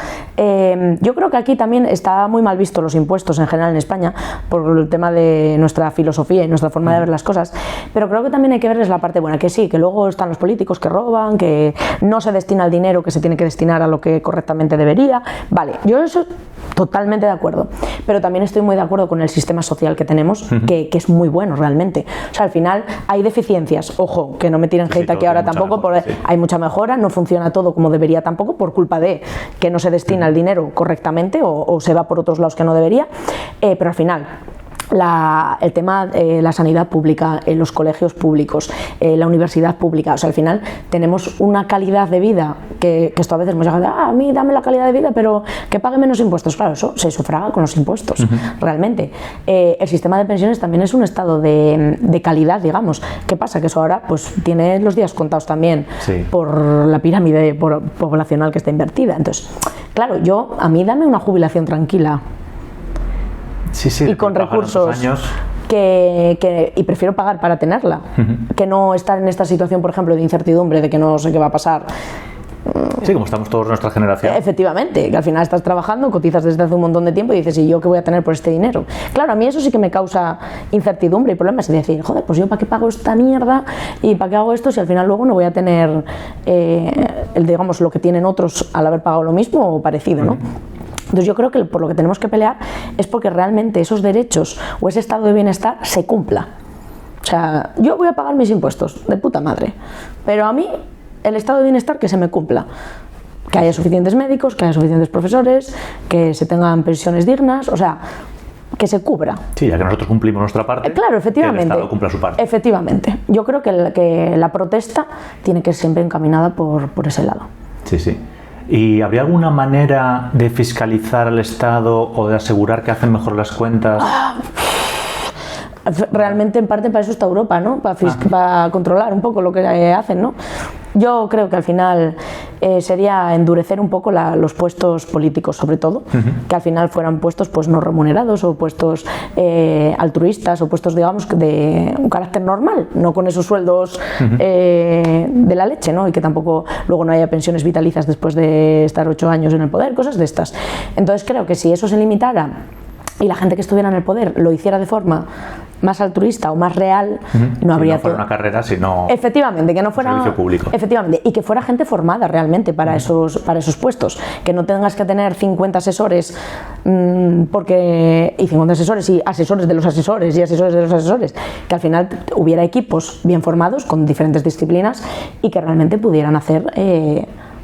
Yo creo que aquí también está muy mal visto los impuestos en general en España, por el tema de nuestra filosofía y nuestra forma de ver las cosas, pero creo que también hay que verles la parte buena, que sí, que luego están los políticos que roban, que no se destina el dinero que se tiene que destinar a lo que correctamente debería. Vale, yo eso totalmente de acuerdo, pero también estoy muy de acuerdo con el sistema social que tenemos, que es muy bueno realmente. O sea, al final hay deficiencias, ojo, que no me tiren hate aquí ahora tampoco, hay mucha mejora, no funciona todo como debería tampoco por culpa de que no se destina el dinero correctamente o se va por otros lados que no debería, pero al final el tema de la sanidad pública, los colegios públicos, la universidad pública. O sea, al final tenemos una calidad de vida que esto a veces nos llega de, a mí dame la calidad de vida, pero que pague menos impuestos. Claro, eso se sufraga con los impuestos, realmente. El sistema de pensiones también es un estado de calidad, digamos. ¿Qué pasa? Que eso ahora pues tiene los días contados también por la pirámide poblacional que está invertida. Entonces, claro, a mí dame una jubilación tranquila. Y con recursos y prefiero pagar para tenerla, que no estar en esta situación, por ejemplo, de incertidumbre, de que no sé qué va a pasar. Sí, como estamos todos en nuestra generación. Efectivamente, que al final estás trabajando, cotizas desde hace un montón de tiempo y dices, ¿y yo qué voy a tener por este dinero? Claro, a mí eso sí que me causa incertidumbre y problemas, es decir, joder, pues yo para qué pago esta mierda y para qué hago esto si al final luego no voy a tener, digamos, lo que tienen otros al haber pagado lo mismo o parecido, ¿no? Entonces yo creo que por lo que tenemos que pelear es porque realmente esos derechos o ese estado de bienestar se cumpla. O sea, yo voy a pagar mis impuestos, de puta madre, pero a mí el estado de bienestar que se me cumpla. Que haya suficientes médicos, que haya suficientes profesores, que se tengan pensiones dignas, o sea, que se cubra. Sí, ya que nosotros cumplimos nuestra parte, claro, efectivamente, que el Estado cumpla su parte. Efectivamente. Yo creo que la protesta tiene que ir siempre encaminada por ese lado. Sí, sí. ¿Y habría alguna manera de fiscalizar al Estado o de asegurar que hacen mejor las cuentas? Realmente en parte para eso está Europa, ¿no? Para controlar un poco lo que hacen, ¿no? Yo creo que al final sería endurecer un poco los puestos políticos, sobre todo, que al final fueran puestos pues no remunerados o puestos altruistas o puestos, digamos, de un carácter normal, no con esos sueldos de la leche, ¿no? Y que tampoco luego no haya pensiones vitalicias después de estar 8 años en el poder, cosas de estas. Entonces creo que si eso se limitara y la gente que estuviera en el poder lo hiciera de forma más altruista o más real, no habría... Si no fuera una carrera, sino... Efectivamente, que no fuera... servicio público. Efectivamente, y que fuera gente formada realmente para esos puestos. Que no tengas que tener 50 asesores y 50 asesores y asesores de los asesores y asesores de los asesores. Que al final hubiera equipos bien formados con diferentes disciplinas y que realmente pudieran hacer...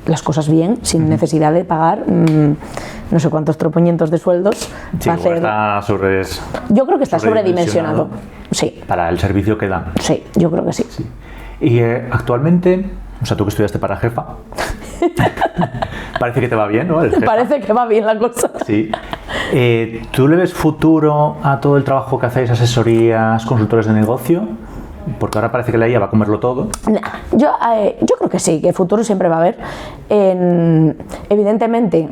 las cosas bien, sin necesidad de pagar no sé cuántos tropuñentos de sueldos. Sí, yo creo que está sobredimensionado. Sí. Para el servicio que dan. Sí, yo creo que sí. Y actualmente, o sea, tú que estudiaste para jefa, parece que te va bien, ¿no? Parece que va bien la cosa. Sí. ¿Tú le ves futuro a todo el trabajo que hacéis, asesorías, consultores de negocio? Porque ahora parece que la IA va a comerlo todo. Yo creo que sí, que futuro siempre va a haber. Evidentemente,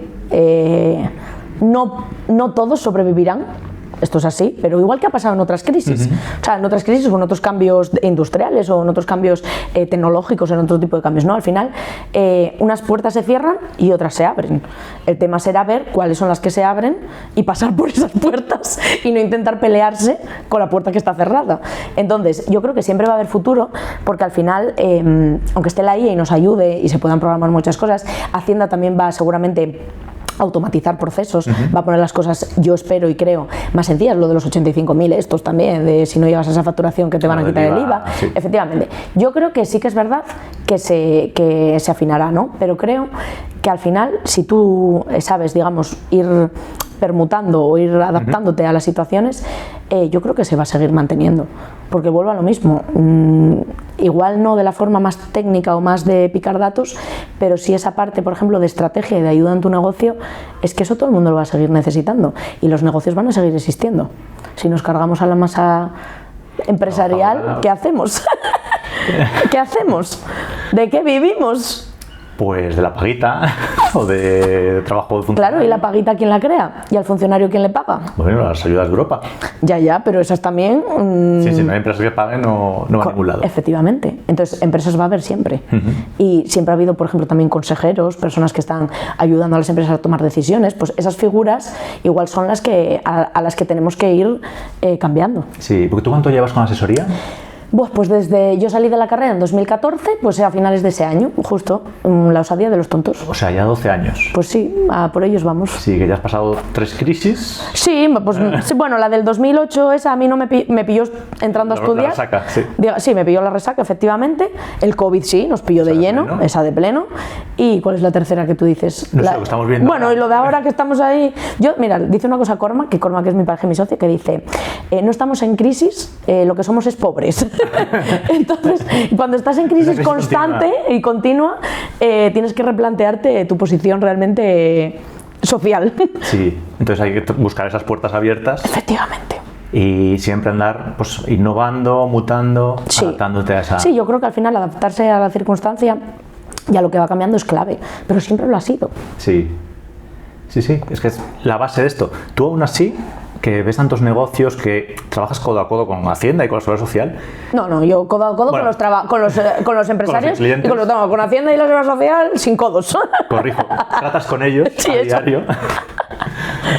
no todos sobrevivirán. Esto es así, pero igual que ha pasado en otras crisis. O sea, en otras crisis o en otros cambios industriales o en otros cambios tecnológicos, en otro tipo de cambios, ¿no? Al final, unas puertas se cierran y otras se abren. El tema será ver cuáles son las que se abren y pasar por esas puertas y no intentar pelearse con la puerta que está cerrada. Entonces, yo creo que siempre va a haber futuro porque al final, aunque esté la IA y nos ayude y se puedan programar muchas cosas, Hacienda también va seguramente automatizar procesos, va a poner las cosas, yo espero y creo, más sencillas, lo de los 85.000 estos también, de si no llevas a esa facturación que te van a quitar el IVA, sí. Efectivamente. Yo creo que sí que es verdad que se afinará, ¿no? Pero creo que al final, si tú sabes, digamos, ir permutando o ir adaptándote a las situaciones, yo creo que se va a seguir manteniendo, porque vuelvo a lo mismo, igual no de la forma más técnica o más de picar datos, pero sí esa parte, por ejemplo, de estrategia y de ayuda en tu negocio, es que eso todo el mundo lo va a seguir necesitando y los negocios van a seguir existiendo. Si nos cargamos a la masa empresarial, ¿qué hacemos? ¿Qué hacemos? ¿De qué vivimos? Pues de la paguita o de trabajo de funcionario. Claro, ¿y la paguita quién la crea? ¿Y al funcionario quién le paga? Bueno, las ayudas de Europa. Ya, pero esas también... Sí, no hay empresas que paguen, no va a ningún lado. Efectivamente. Entonces, empresas va a haber siempre. Y siempre ha habido, por ejemplo, también consejeros, personas que están ayudando a las empresas a tomar decisiones. Pues esas figuras igual son las que a las que tenemos que ir cambiando. Sí, porque ¿tú cuánto llevas con asesoría? Pues desde yo salí de la carrera en 2014, pues a finales de ese año, justo, la osadía de los tontos. O sea, ya 12 años. Pues sí, por ellos vamos. Sí, que ya has pasado 3 crisis. Sí, pues sí, bueno, la del 2008, esa a mí no me pilló entrando a estudiar. La resaca, sí. Sí, me pilló la resaca, efectivamente. El COVID sí, nos pilló de lleno, pleno. esa de pleno. ¿Y cuál es la tercera que tú dices? No sé, lo que estamos viendo Bueno, ahora. y lo de ahora que estamos ahí... Mira, dice una cosa Cormac, que es mi pareja y mi socio, que dice, no estamos en crisis, lo que somos es pobres. Entonces, cuando estás en crisis constante y continua, tienes que replantearte tu posición realmente social. Sí, entonces hay que buscar esas puertas abiertas. Efectivamente. Y siempre andar pues, innovando, mutando, Sí. adaptándote a esa... Sí, yo creo que al final adaptarse a la circunstancia y a lo que va cambiando es clave, pero siempre lo ha sido. Sí, es que es la base de esto. Tú aún así, que ves tantos negocios, que trabajas codo a codo con Hacienda y con la Seguridad Social. No, yo codo a codo Bueno, con los empresarios clientes. y con Hacienda y la Seguridad Social sin codos. Corrijo, tratas con ellos Sí, a eso. diario.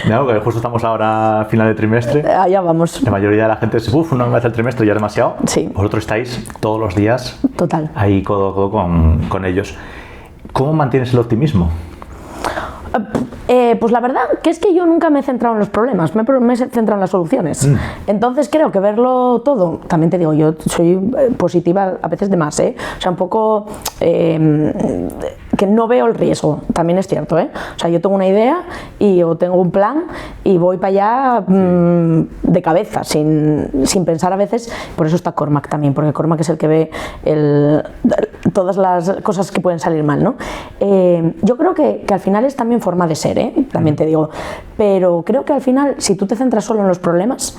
No, que justo estamos ahora a final de trimestre. Allá vamos. La mayoría de la gente dice, una vez al trimestre ya es demasiado. Sí. Vosotros estáis todos los días Total. ahí codo a codo con ellos. ¿Cómo mantienes el optimismo? Pues la verdad que es que yo nunca me he centrado en los problemas, me he centrado en las soluciones. Entonces creo que verlo todo, también te digo, yo soy positiva a veces de más, o sea, un poco que no veo el riesgo, también es cierto, o sea, yo tengo una idea o tengo un plan y voy para allá de cabeza, sin pensar a veces, por eso está Cormac también, porque Cormac es el que ve todas las cosas que pueden salir mal, ¿no? Yo creo que al final es también forma de ser, también te digo, pero creo que al final, si tú te centras solo en los problemas,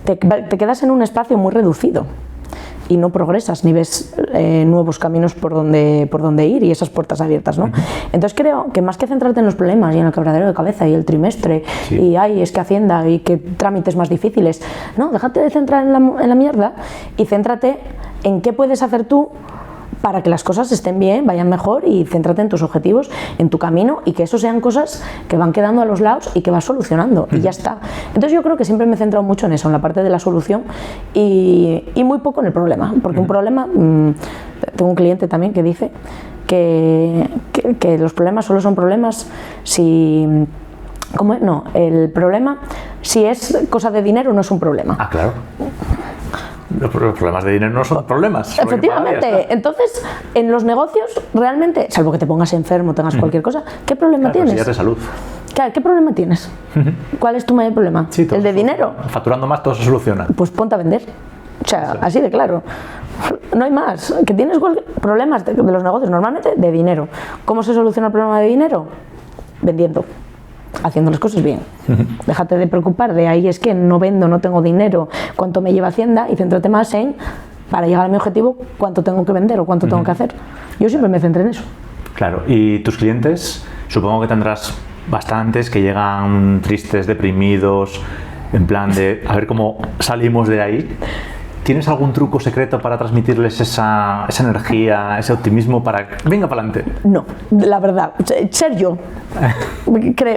te quedas en un espacio muy reducido y no progresas ni ves nuevos caminos por donde ir y esas puertas abiertas, ¿no? Entonces creo que más que centrarte en los problemas y en el quebradero de cabeza y el trimestre y es que Hacienda y que trámites más difíciles, no, déjate de centrar en la mierda y céntrate en qué puedes hacer tú para que las cosas estén bien, vayan mejor y céntrate en tus objetivos, en tu camino y que eso sean cosas que van quedando a los lados y que vas solucionando y ya está. Entonces yo creo que siempre me he centrado mucho en eso, en la parte de la solución y muy poco en el problema, porque un problema, tengo un cliente también que dice que los problemas solo son problemas si... ¿Cómo es? No, el problema, si es cosa de dinero, no es un problema. Ah, claro. Los problemas de dinero no son problemas. Efectivamente. Entonces, en los negocios, realmente, salvo que te pongas enfermo, tengas cualquier cosa, ¿qué problema tienes? Si ya de salud. Claro, ¿qué problema tienes? ¿Cuál es tu mayor problema? Sí, ¿El de dinero? Facturando más todo se soluciona. Pues ponte a vender. O sea, así de claro. No hay más. Que tienes problemas de los negocios, normalmente de dinero. ¿Cómo se soluciona el problema de dinero? Vendiendo. Haciendo las cosas bien. Déjate de preocupar de ahí es que no vendo, no tengo dinero, cuánto me lleva Hacienda y céntrate más en, para llegar a mi objetivo, cuánto tengo que vender o cuánto tengo que hacer. Yo siempre me centré en eso. Claro, y tus clientes, supongo que tendrás bastantes que llegan tristes, deprimidos, en plan de a ver cómo salimos de ahí. ¿Tienes algún truco secreto para transmitirles esa energía, ese optimismo para venga para adelante? No, la verdad, ser yo.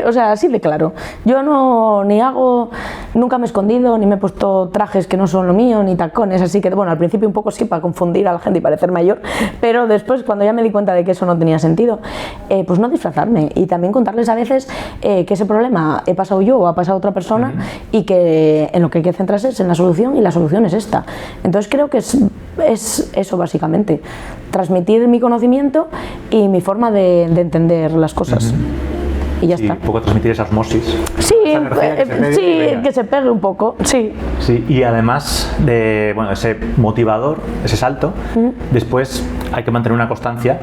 O sea, así de claro. Yo nunca me he escondido, ni me he puesto trajes que no son lo mío, ni tacones, así que bueno, al principio un poco sí para confundir a la gente y parecer mayor, pero después cuando ya me di cuenta de que eso no tenía sentido, pues no disfrazarme y también contarles a veces que ese problema he pasado yo o ha pasado otra persona y que en lo que hay que centrarse es en la solución y la solución es esta. Entonces creo que es eso básicamente, transmitir mi conocimiento y mi forma de entender las cosas. Y ya está. Un poco transmitir esa osmosis. Sí, que que se pegue un poco, sí. Sí, y además de ese motivador, ese salto, después hay que mantener una constancia,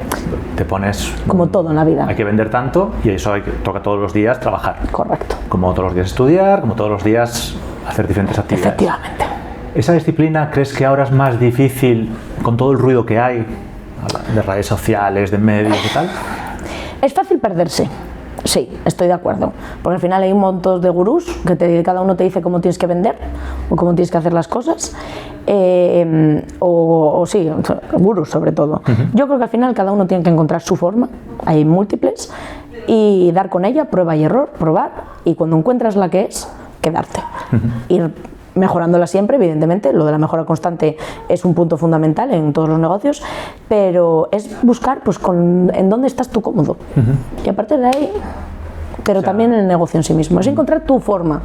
te pones... Como todo en la vida. Hay que vender tanto y eso toca todos los días trabajar. Correcto. Como todos los días estudiar, como todos los días hacer diferentes actividades. Efectivamente. ¿Esa disciplina crees que ahora es más difícil con todo el ruido que hay, de redes sociales, de medios y tal? Es fácil perderse. Sí, estoy de acuerdo, porque al final hay un montón de gurús que cada uno te dice cómo tienes que vender o cómo tienes que hacer las cosas, o sí, gurús sobre todo. Yo creo que al final cada uno tiene que encontrar su forma, hay múltiples, y dar con ella, prueba y error, probar, y cuando encuentras la que es, quedarte. Ir mejorándola siempre, evidentemente. Lo de la mejora constante es un punto fundamental en todos los negocios, pero es buscar pues en dónde estás tú cómodo. Y a partir de ahí, pero también en el negocio en sí mismo, es encontrar tu forma.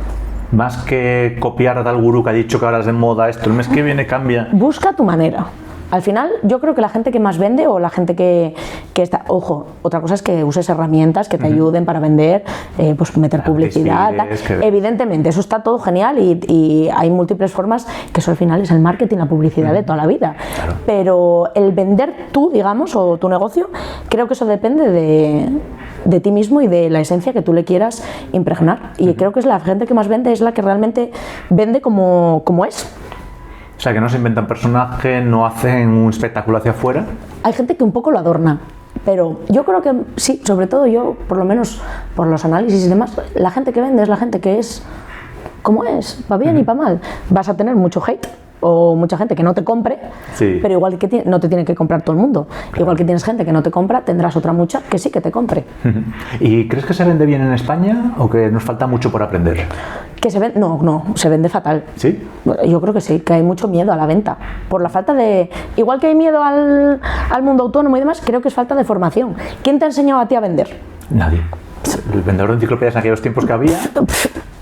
Más que copiar a tal gurú que ha dicho que ahora es de moda esto, el mes que viene cambia. Busca tu manera. Al final, yo creo que la gente que más vende o la gente que está... Ojo, otra cosa es que uses herramientas que te ayuden para vender, pues meter publicidad, evidentemente, eso está todo genial y hay múltiples formas, que eso al final es el marketing, la publicidad de toda la vida. Claro. Pero el vender tú, digamos, o tu negocio, creo que eso depende de ti mismo y de la esencia que tú le quieras impregnar. Y creo que es la gente que más vende, es la que realmente vende como es. O sea, que no se inventan personajes, no hacen un espectáculo hacia afuera. Hay gente que un poco lo adorna, pero yo creo que sí, sobre todo yo, por lo menos por los análisis y demás, la gente que vende es la gente que es como es, va bien y va mal. Vas a tener mucho hate o mucha gente que no te compre, pero igual que no te tiene que comprar todo el mundo. Claro. Igual que tienes gente que no te compra, tendrás otra mucha que sí que te compre. ¿Y crees que se vende bien en España o que nos falta mucho por aprender? Que se vende, no, se vende fatal. ¿Sí? Yo creo que sí, que hay mucho miedo a la venta. Por la falta de... Igual que hay miedo al mundo autónomo y demás, creo que es falta de formación. ¿Quién te ha enseñado a ti a vender? Nadie. El vendedor de enciclopedias en aquellos tiempos que había,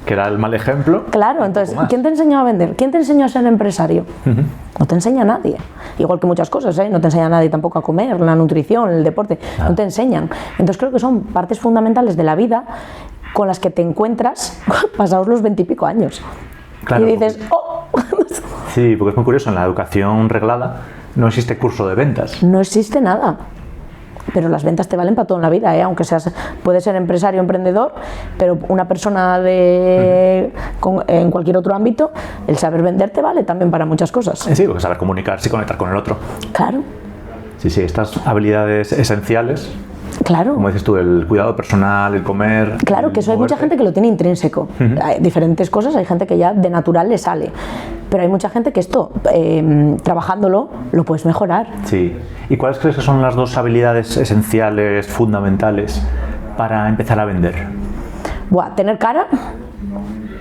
que era el mal ejemplo. Claro, entonces, ¿quién te enseñó a vender? ¿Quién te enseñó a ser empresario? No te enseña nadie. Igual que muchas cosas, ¿eh? No te enseña nadie tampoco a comer, la nutrición, el deporte. No te enseñan. Entonces creo que son partes fundamentales de la vida con las que te encuentras pasados los 20 y pico años. Claro, y dices, ¡oh! Sí, porque es muy curioso, en la educación reglada no existe curso de ventas. No existe nada. Pero las ventas te valen para todo en la vida, ¿eh? Aunque seas, puedes ser empresario, emprendedor, pero una persona en cualquier otro ámbito, el saber vender te vale también para muchas cosas. Sí, porque saber comunicarse y conectar con el otro. Claro. Sí, estas habilidades esenciales. Claro. Como dices tú, el cuidado personal, el comer. Claro, que eso hay mucha gente que lo tiene intrínseco. Hay diferentes cosas, hay gente que ya de natural le sale. Pero hay mucha gente que esto, trabajándolo, lo puedes mejorar. Sí. ¿Y cuáles crees que son las dos habilidades esenciales, fundamentales, para empezar a vender? Tener cara.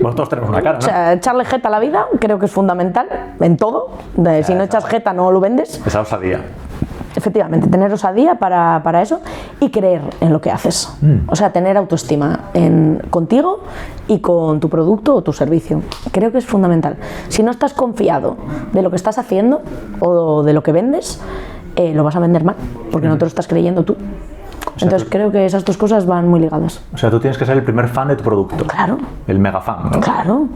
Vosotros tenemos una cara, ¿no? O sea, echarle jeta a la vida creo que es fundamental en todo. Si no echas jeta no lo vendes. Esa osadía. Efectivamente, tener osadía para eso y creer en lo que haces. O sea, tener autoestima contigo y con tu producto o tu servicio. Creo que es fundamental. Si no estás confiado de lo que estás haciendo o de lo que vendes, lo vas a vender mal, porque no te lo estás creyendo tú. Entonces creo que esas dos cosas van muy ligadas. O sea, tú tienes que ser el primer fan de tu producto. Claro. El mega fan, ¿no? Claro.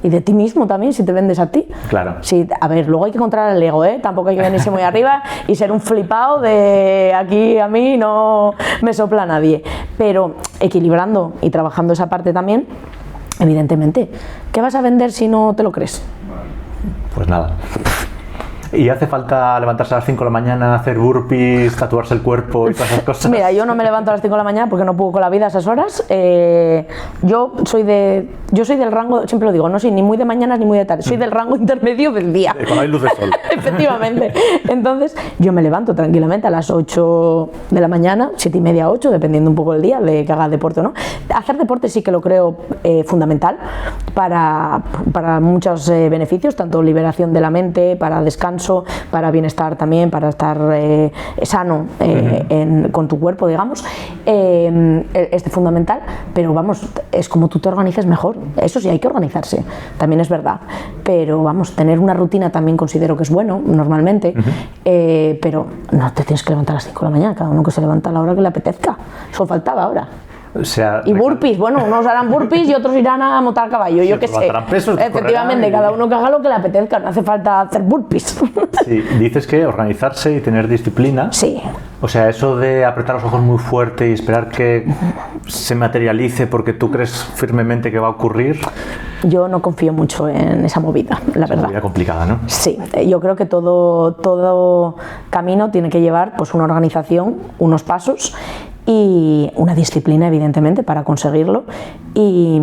Y de ti mismo también, si te vendes a ti. Claro. Sí, a ver, luego hay que controlar el ego, ¿eh? Tampoco hay que venirse muy arriba y ser un flipado de aquí a mí no me sopla nadie. Pero equilibrando y trabajando esa parte también, evidentemente, ¿qué vas a vender si no te lo crees? Pues nada. ¿Y hace falta levantarse a las 5 de la mañana, hacer burpees, tatuarse el cuerpo y todas esas cosas? Mira, yo no me levanto a las 5 de la mañana porque no puedo con la vida a esas horas. Yo soy del rango, siempre lo digo, no soy ni muy de mañana ni muy de tarde, soy del rango intermedio del día. Cuando hay luz de sol. Efectivamente. Entonces, yo me levanto tranquilamente a las 8 de la mañana, 7 y media, 8, dependiendo un poco del día, de que haga deporte o no. Hacer deporte sí que lo creo fundamental para muchos beneficios, tanto liberación de la mente, para descanso, para bienestar también, para estar sano con tu cuerpo, digamos, es fundamental, pero vamos, es como tú te organices mejor. Eso sí, hay que organizarse, también es verdad, pero vamos, tener una rutina también considero que es bueno, normalmente, pero no te tienes que levantar a las 5 de la mañana, cada uno que se levanta a la hora que le apetezca, eso faltaba ahora. O sea, y burpees, bueno, unos harán burpees y otros irán a montar a caballo, yo qué sé. Pesos, efectivamente, cada uno que haga lo que le apetezca, no hace falta hacer burpees. Sí, dices que organizarse y tener disciplina. Sí. O sea, eso de apretar los ojos muy fuerte y esperar que se materialice porque tú crees firmemente que va a ocurrir. Yo no confío mucho en esa movida, la verdad. Es una movida complicada, ¿no? Sí, yo creo que todo camino tiene que llevar pues una organización, unos pasos y una disciplina, evidentemente, para conseguirlo y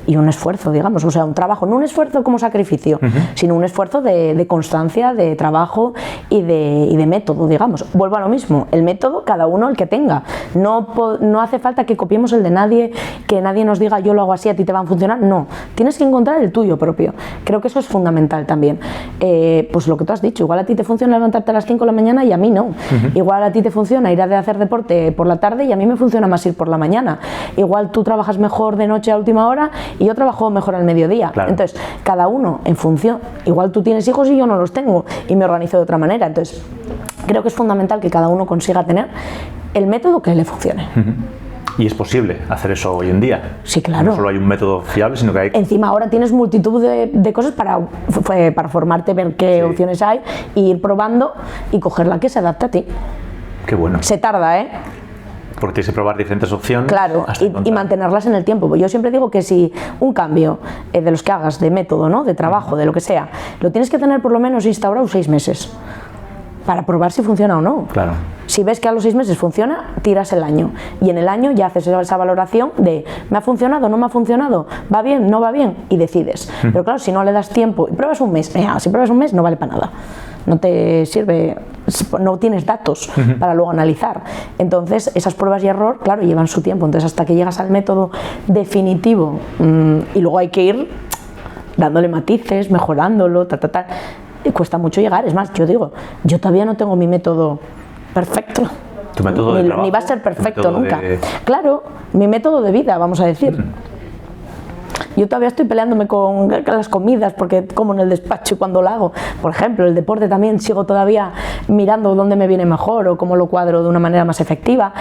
y un esfuerzo, digamos, o sea, un trabajo, no un esfuerzo como sacrificio, sino un esfuerzo de constancia, de trabajo y de método, digamos. Vuelvo a lo mismo, el método, cada uno el que tenga. No hace falta que copiemos el de nadie, que nadie nos diga yo lo hago así, a ti te va a funcionar. No, tienes que encontrar el tuyo propio. Creo que eso es fundamental también. Pues lo que tú has dicho, igual a ti te funciona levantarte a las 5 de la mañana y a mí no. Igual a ti te funciona ir a hacer deporte por la tarde y a mí me funciona más ir por la mañana. Igual tú trabajas mejor de noche a última hora y yo trabajo mejor al mediodía. Claro. Entonces, cada uno en función, igual tú tienes hijos y yo no los tengo y me organizo de otra manera. Entonces, creo que es fundamental que cada uno consiga tener el método que le funcione. Y es posible hacer eso hoy en día. Sí, claro. No solo hay un método fiable, sino que hay... Encima ahora tienes multitud de cosas para formarte, ver qué opciones hay, e ir probando y coger la que se adapte a ti. Qué bueno. Se tarda, ¿eh? Porque tienes que probar diferentes opciones. Claro, y mantenerlas en el tiempo. Yo siempre digo que si un cambio de los que hagas, de método, ¿no? De trabajo, de lo que sea, lo tienes que tener por lo menos instaurado 6 meses para probar si funciona o no. Claro. Si ves que a los 6 meses funciona, tiras el año. Y en el año ya haces esa valoración de ¿me ha funcionado, no me ha funcionado? ¿Va bien, no va bien? Y decides. Pero claro, si no le das tiempo y pruebas un mes, si pruebas un mes no vale para nada. No te sirve, no tienes datos para luego analizar. Entonces, esas pruebas y error, claro, llevan su tiempo. Entonces, hasta que llegas al método definitivo y luego hay que ir dándole matices, mejorándolo, y cuesta mucho llegar. Es más, yo digo, yo todavía no tengo mi método perfecto. ¿Tu método de trabajo? Ni va a ser perfecto nunca. Claro, mi método de vida, vamos a decir. Yo todavía estoy peleándome con las comidas porque como en el despacho y cuando lo hago. Por ejemplo, el deporte también sigo todavía mirando dónde me viene mejor o cómo lo cuadro de una manera más efectiva.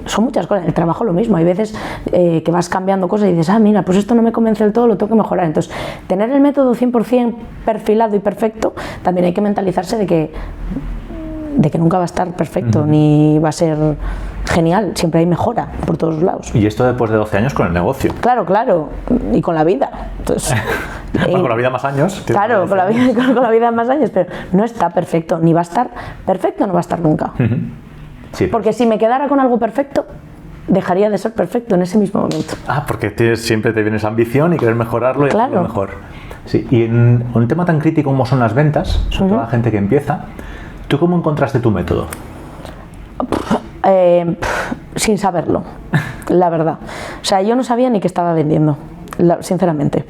Son muchas cosas. En el trabajo lo mismo. Hay veces que vas cambiando cosas y dices, mira, pues esto no me convence del todo, lo tengo que mejorar. Entonces, tener el método 100% perfilado y perfecto, también hay que mentalizarse de que nunca va a estar perfecto ni va a ser genial, siempre hay mejora por todos lados. Y esto después de 12 años con el negocio. Claro, y con la vida. Entonces, con la vida más años. Claro, con la vida más años, pero no está perfecto, ni va a estar perfecto, no va a estar nunca. Sí. Porque si me quedara con algo perfecto, dejaría de ser perfecto en ese mismo momento. Porque siempre te viene esa ambición y querer mejorarlo y hacerlo mejor. Sí. Y en un tema tan crítico como son las ventas, sobre todo la gente que empieza, ¿tú cómo encontraste tu método? Sin saberlo, la verdad. O sea, yo no sabía ni que estaba vendiendo, sinceramente.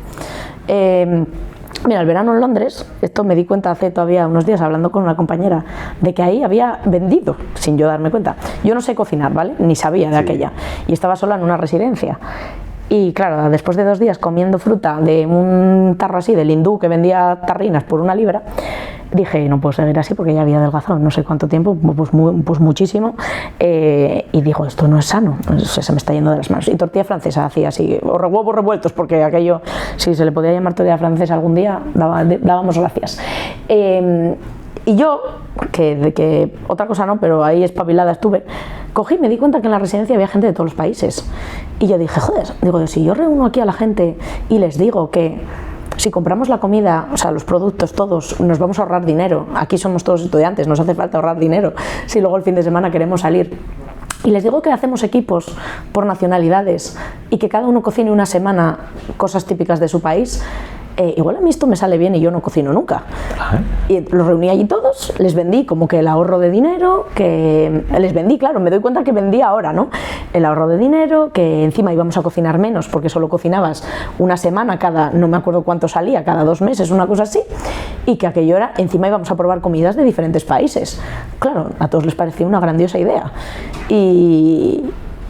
Mira, el verano en Londres, esto me di cuenta hace todavía unos días hablando con una compañera, de que ahí había vendido, sin yo darme cuenta. Yo no sé cocinar, ¿vale? Ni sabía de aquella. Y estaba sola en una residencia. Y claro, después de 2 días comiendo fruta de un tarro así, del hindú que vendía tarrinas por 1 libra, dije, no puedo seguir así porque ya había adelgazado no sé cuánto tiempo, pues muchísimo, y digo, esto no es sano, se me está yendo de las manos. Y tortilla francesa hacía así, o huevos revueltos, porque aquello, si se le podía llamar tortilla francesa algún día, dábamos gracias. Y yo, que otra cosa no, pero ahí espabilada estuve, cogí y me di cuenta que en la residencia había gente de todos los países. Y yo dije, joder, digo, si yo reúno aquí a la gente y les digo que si compramos la comida, o sea, los productos todos, nos vamos a ahorrar dinero. Aquí somos todos estudiantes, nos hace falta ahorrar dinero si luego el fin de semana queremos salir. Y les digo que hacemos equipos por nacionalidades y que cada uno cocine una semana cosas típicas de su país. Igual a mí esto me sale bien y yo no cocino nunca. Y los reuní allí todos, les vendí como que el ahorro de dinero, que les vendí, claro, me doy cuenta que vendía ahora, ¿no? El ahorro de dinero, que encima íbamos a cocinar menos porque solo cocinabas una semana cada, no me acuerdo cuánto salía, cada 2 meses, una cosa así, y que aquello era, encima íbamos a probar comidas de diferentes países. Claro, a todos les parecía una grandiosa idea.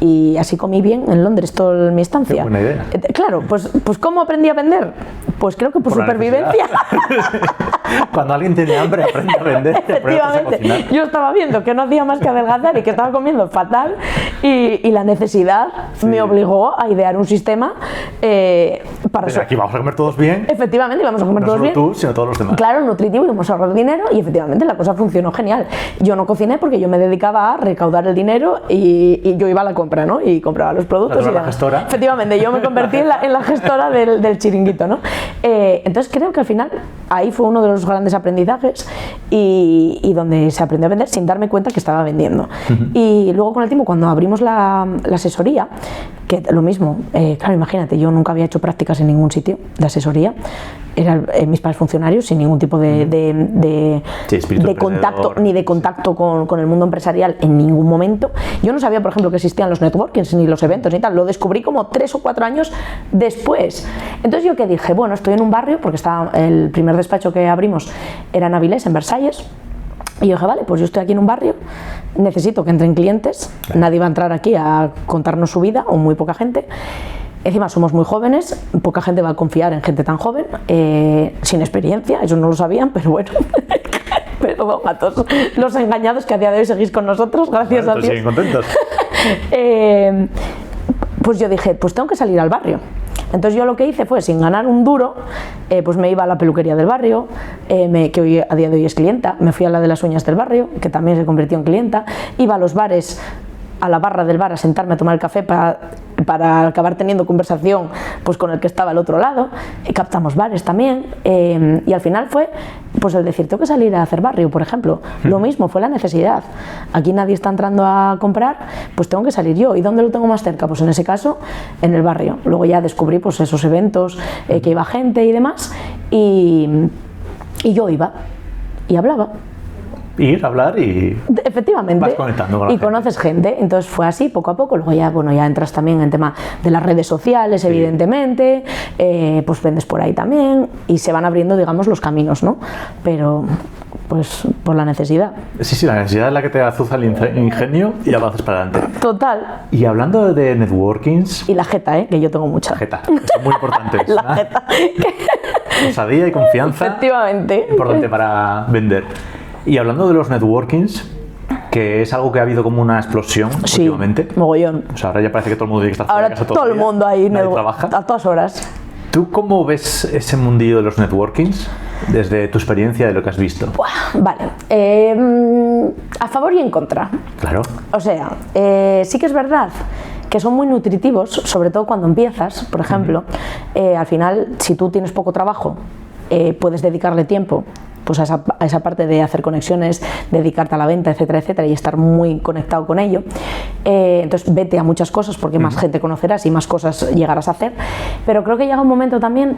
Y así comí bien en Londres toda mi estancia. Qué buena idea. Claro, pues ¿cómo aprendí a vender? Pues creo que por supervivencia. Cuando alguien tiene hambre, aprende a vender. Efectivamente. Yo estaba viendo que no hacía más que adelgazar y que estaba comiendo fatal y la necesidad me obligó a idear un sistema para eso. Aquí vamos a comer todos bien. Efectivamente, vamos a comer todos bien. No solo tú, sino todos los demás. Claro, nutritivo, y vamos a ahorrar dinero y efectivamente la cosa funcionó genial. Yo no cociné porque yo me dedicaba a recaudar el dinero y yo iba a la compra, ¿no? Y compraba los productos. La gestora. Efectivamente, yo me convertí en la gestora del chiringuito, ¿no? Entonces creo que al final ahí fue uno de los grandes aprendizajes y donde se aprendió a vender sin darme cuenta que estaba vendiendo. Y luego con el tiempo, cuando abrimos la asesoría, que lo mismo, claro, imagínate, yo nunca había hecho prácticas en ningún sitio de asesoría, eran mis padres funcionarios sin ningún tipo de contacto, ni de contacto con el mundo empresarial en ningún momento. Yo no sabía, por ejemplo, que existían los networkings, ni los eventos, ni tal, lo descubrí como 3 o 4 años después. Entonces yo que dije, bueno, estoy en un barrio, porque estaba, el primer despacho que abrimos era en Avilés, en Versalles, y yo dije, vale, pues yo estoy aquí en un barrio, necesito que entren clientes, nadie va a entrar aquí a contarnos su vida, o muy poca gente. Encima somos muy jóvenes, poca gente va a confiar en gente tan joven, sin experiencia, ellos no lo sabían, pero bueno. Pero a todos los engañados que a día de hoy seguís con nosotros, gracias a Dios. Siguen contentos. Pues yo dije, pues tengo que salir al barrio. Entonces yo lo que hice fue, sin ganar un duro, pues me iba a la peluquería del barrio, que hoy, a día de hoy es clienta, me fui a la de las uñas del barrio, que también se convirtió en clienta, iba a los bares, a la barra del bar a sentarme a tomar el café para acabar teniendo conversación pues con el que estaba al otro lado, captamos bares también, y al final fue pues el decir, tengo que salir a hacer barrio, por ejemplo, lo mismo, fue la necesidad, aquí nadie está entrando a comprar, pues tengo que salir yo. ¿Y dónde lo tengo más cerca? Pues en ese caso, en el barrio. Luego ya descubrí pues esos eventos, que iba gente y demás, y yo iba y hablaba. Ir, hablar y efectivamente vas conectando con la gente. Conoces gente, entonces fue así poco a poco. Luego ya, bueno, ya entras también en el tema de las redes sociales, evidentemente, pues vendes por ahí también y se van abriendo, digamos, los caminos, ¿no? Pero pues por la necesidad. Sí, la necesidad es la que te azuza el ingenio y avanzas para adelante. Total. Y hablando de networkings... Y la jeta, que yo tengo mucha. La jeta, que son muy importantes. La jeta. Osadía y confianza. Efectivamente. Importante para vender. Y hablando de los networkings, que es algo que ha habido como una explosión últimamente. Mogollón. O sea, ahora ya parece que todo el mundo tiene que estar fuera ahora de casa todo el mundo ahí trabaja. A todas horas. ¿Tú cómo ves ese mundillo de los networkings desde tu experiencia, de lo que has visto? Vale, a favor y en contra. Claro. O sea, sí que es verdad que son muy nutritivos, sobre todo cuando empiezas, por ejemplo. Al final, si tú tienes poco trabajo, puedes dedicarle tiempo pues a esa parte de hacer conexiones, dedicarte a la venta, etcétera, etcétera, y estar muy conectado con ello. Entonces vete a muchas cosas porque más gente conocerás y más cosas llegarás a hacer, pero creo que llega un momento también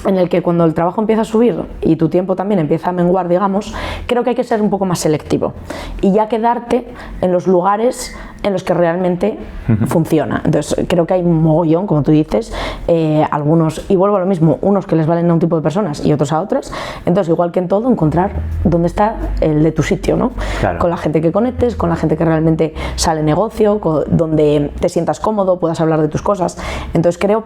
en el que cuando el trabajo empieza a subir y tu tiempo también empieza a menguar, digamos, creo que hay que ser un poco más selectivo y ya quedarte en los lugares en los que realmente funciona. Entonces creo que hay un mogollón, como tú dices, algunos, y vuelvo a lo mismo, unos que les valen a un tipo de personas y otros a otras. Entonces, igual que en todo, encontrar dónde está el de tu sitio, ¿no? Claro. Con la gente que conectes, con la gente que realmente sale negocio, donde te sientas cómodo, puedas hablar de tus cosas. Entonces creo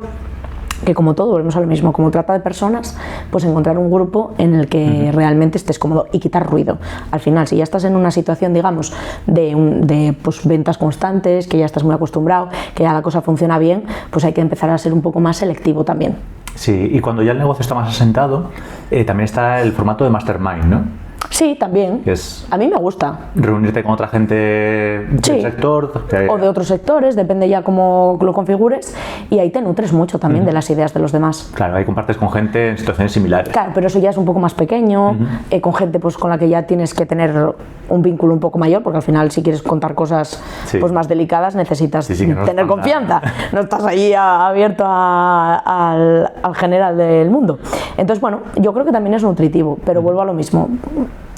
que, como todo, volvemos a lo mismo, como trata de personas, pues encontrar un grupo en el que realmente estés cómodo y quitar ruido. Al final, si ya estás en una situación, digamos, de pues, ventas constantes, que ya estás muy acostumbrado, que ya la cosa funciona bien, pues hay que empezar a ser un poco más selectivo también. Sí, y cuando ya el negocio está más asentado, también está el formato de mastermind, ¿no? Sí, también. A mí me gusta. Reunirte con otra gente del sector. O de otros sectores, depende ya cómo lo configures. Y ahí te nutres mucho también de las ideas de los demás. Claro, ahí compartes con gente en situaciones similares. Claro, pero eso ya es un poco más pequeño, con gente pues con la que ya tienes que tener un vínculo un poco mayor, porque al final si quieres contar cosas pues más delicadas necesitas tener confianza. No estás ahí abierto al general del mundo. Entonces, bueno, yo creo que también es nutritivo, pero vuelvo a lo mismo.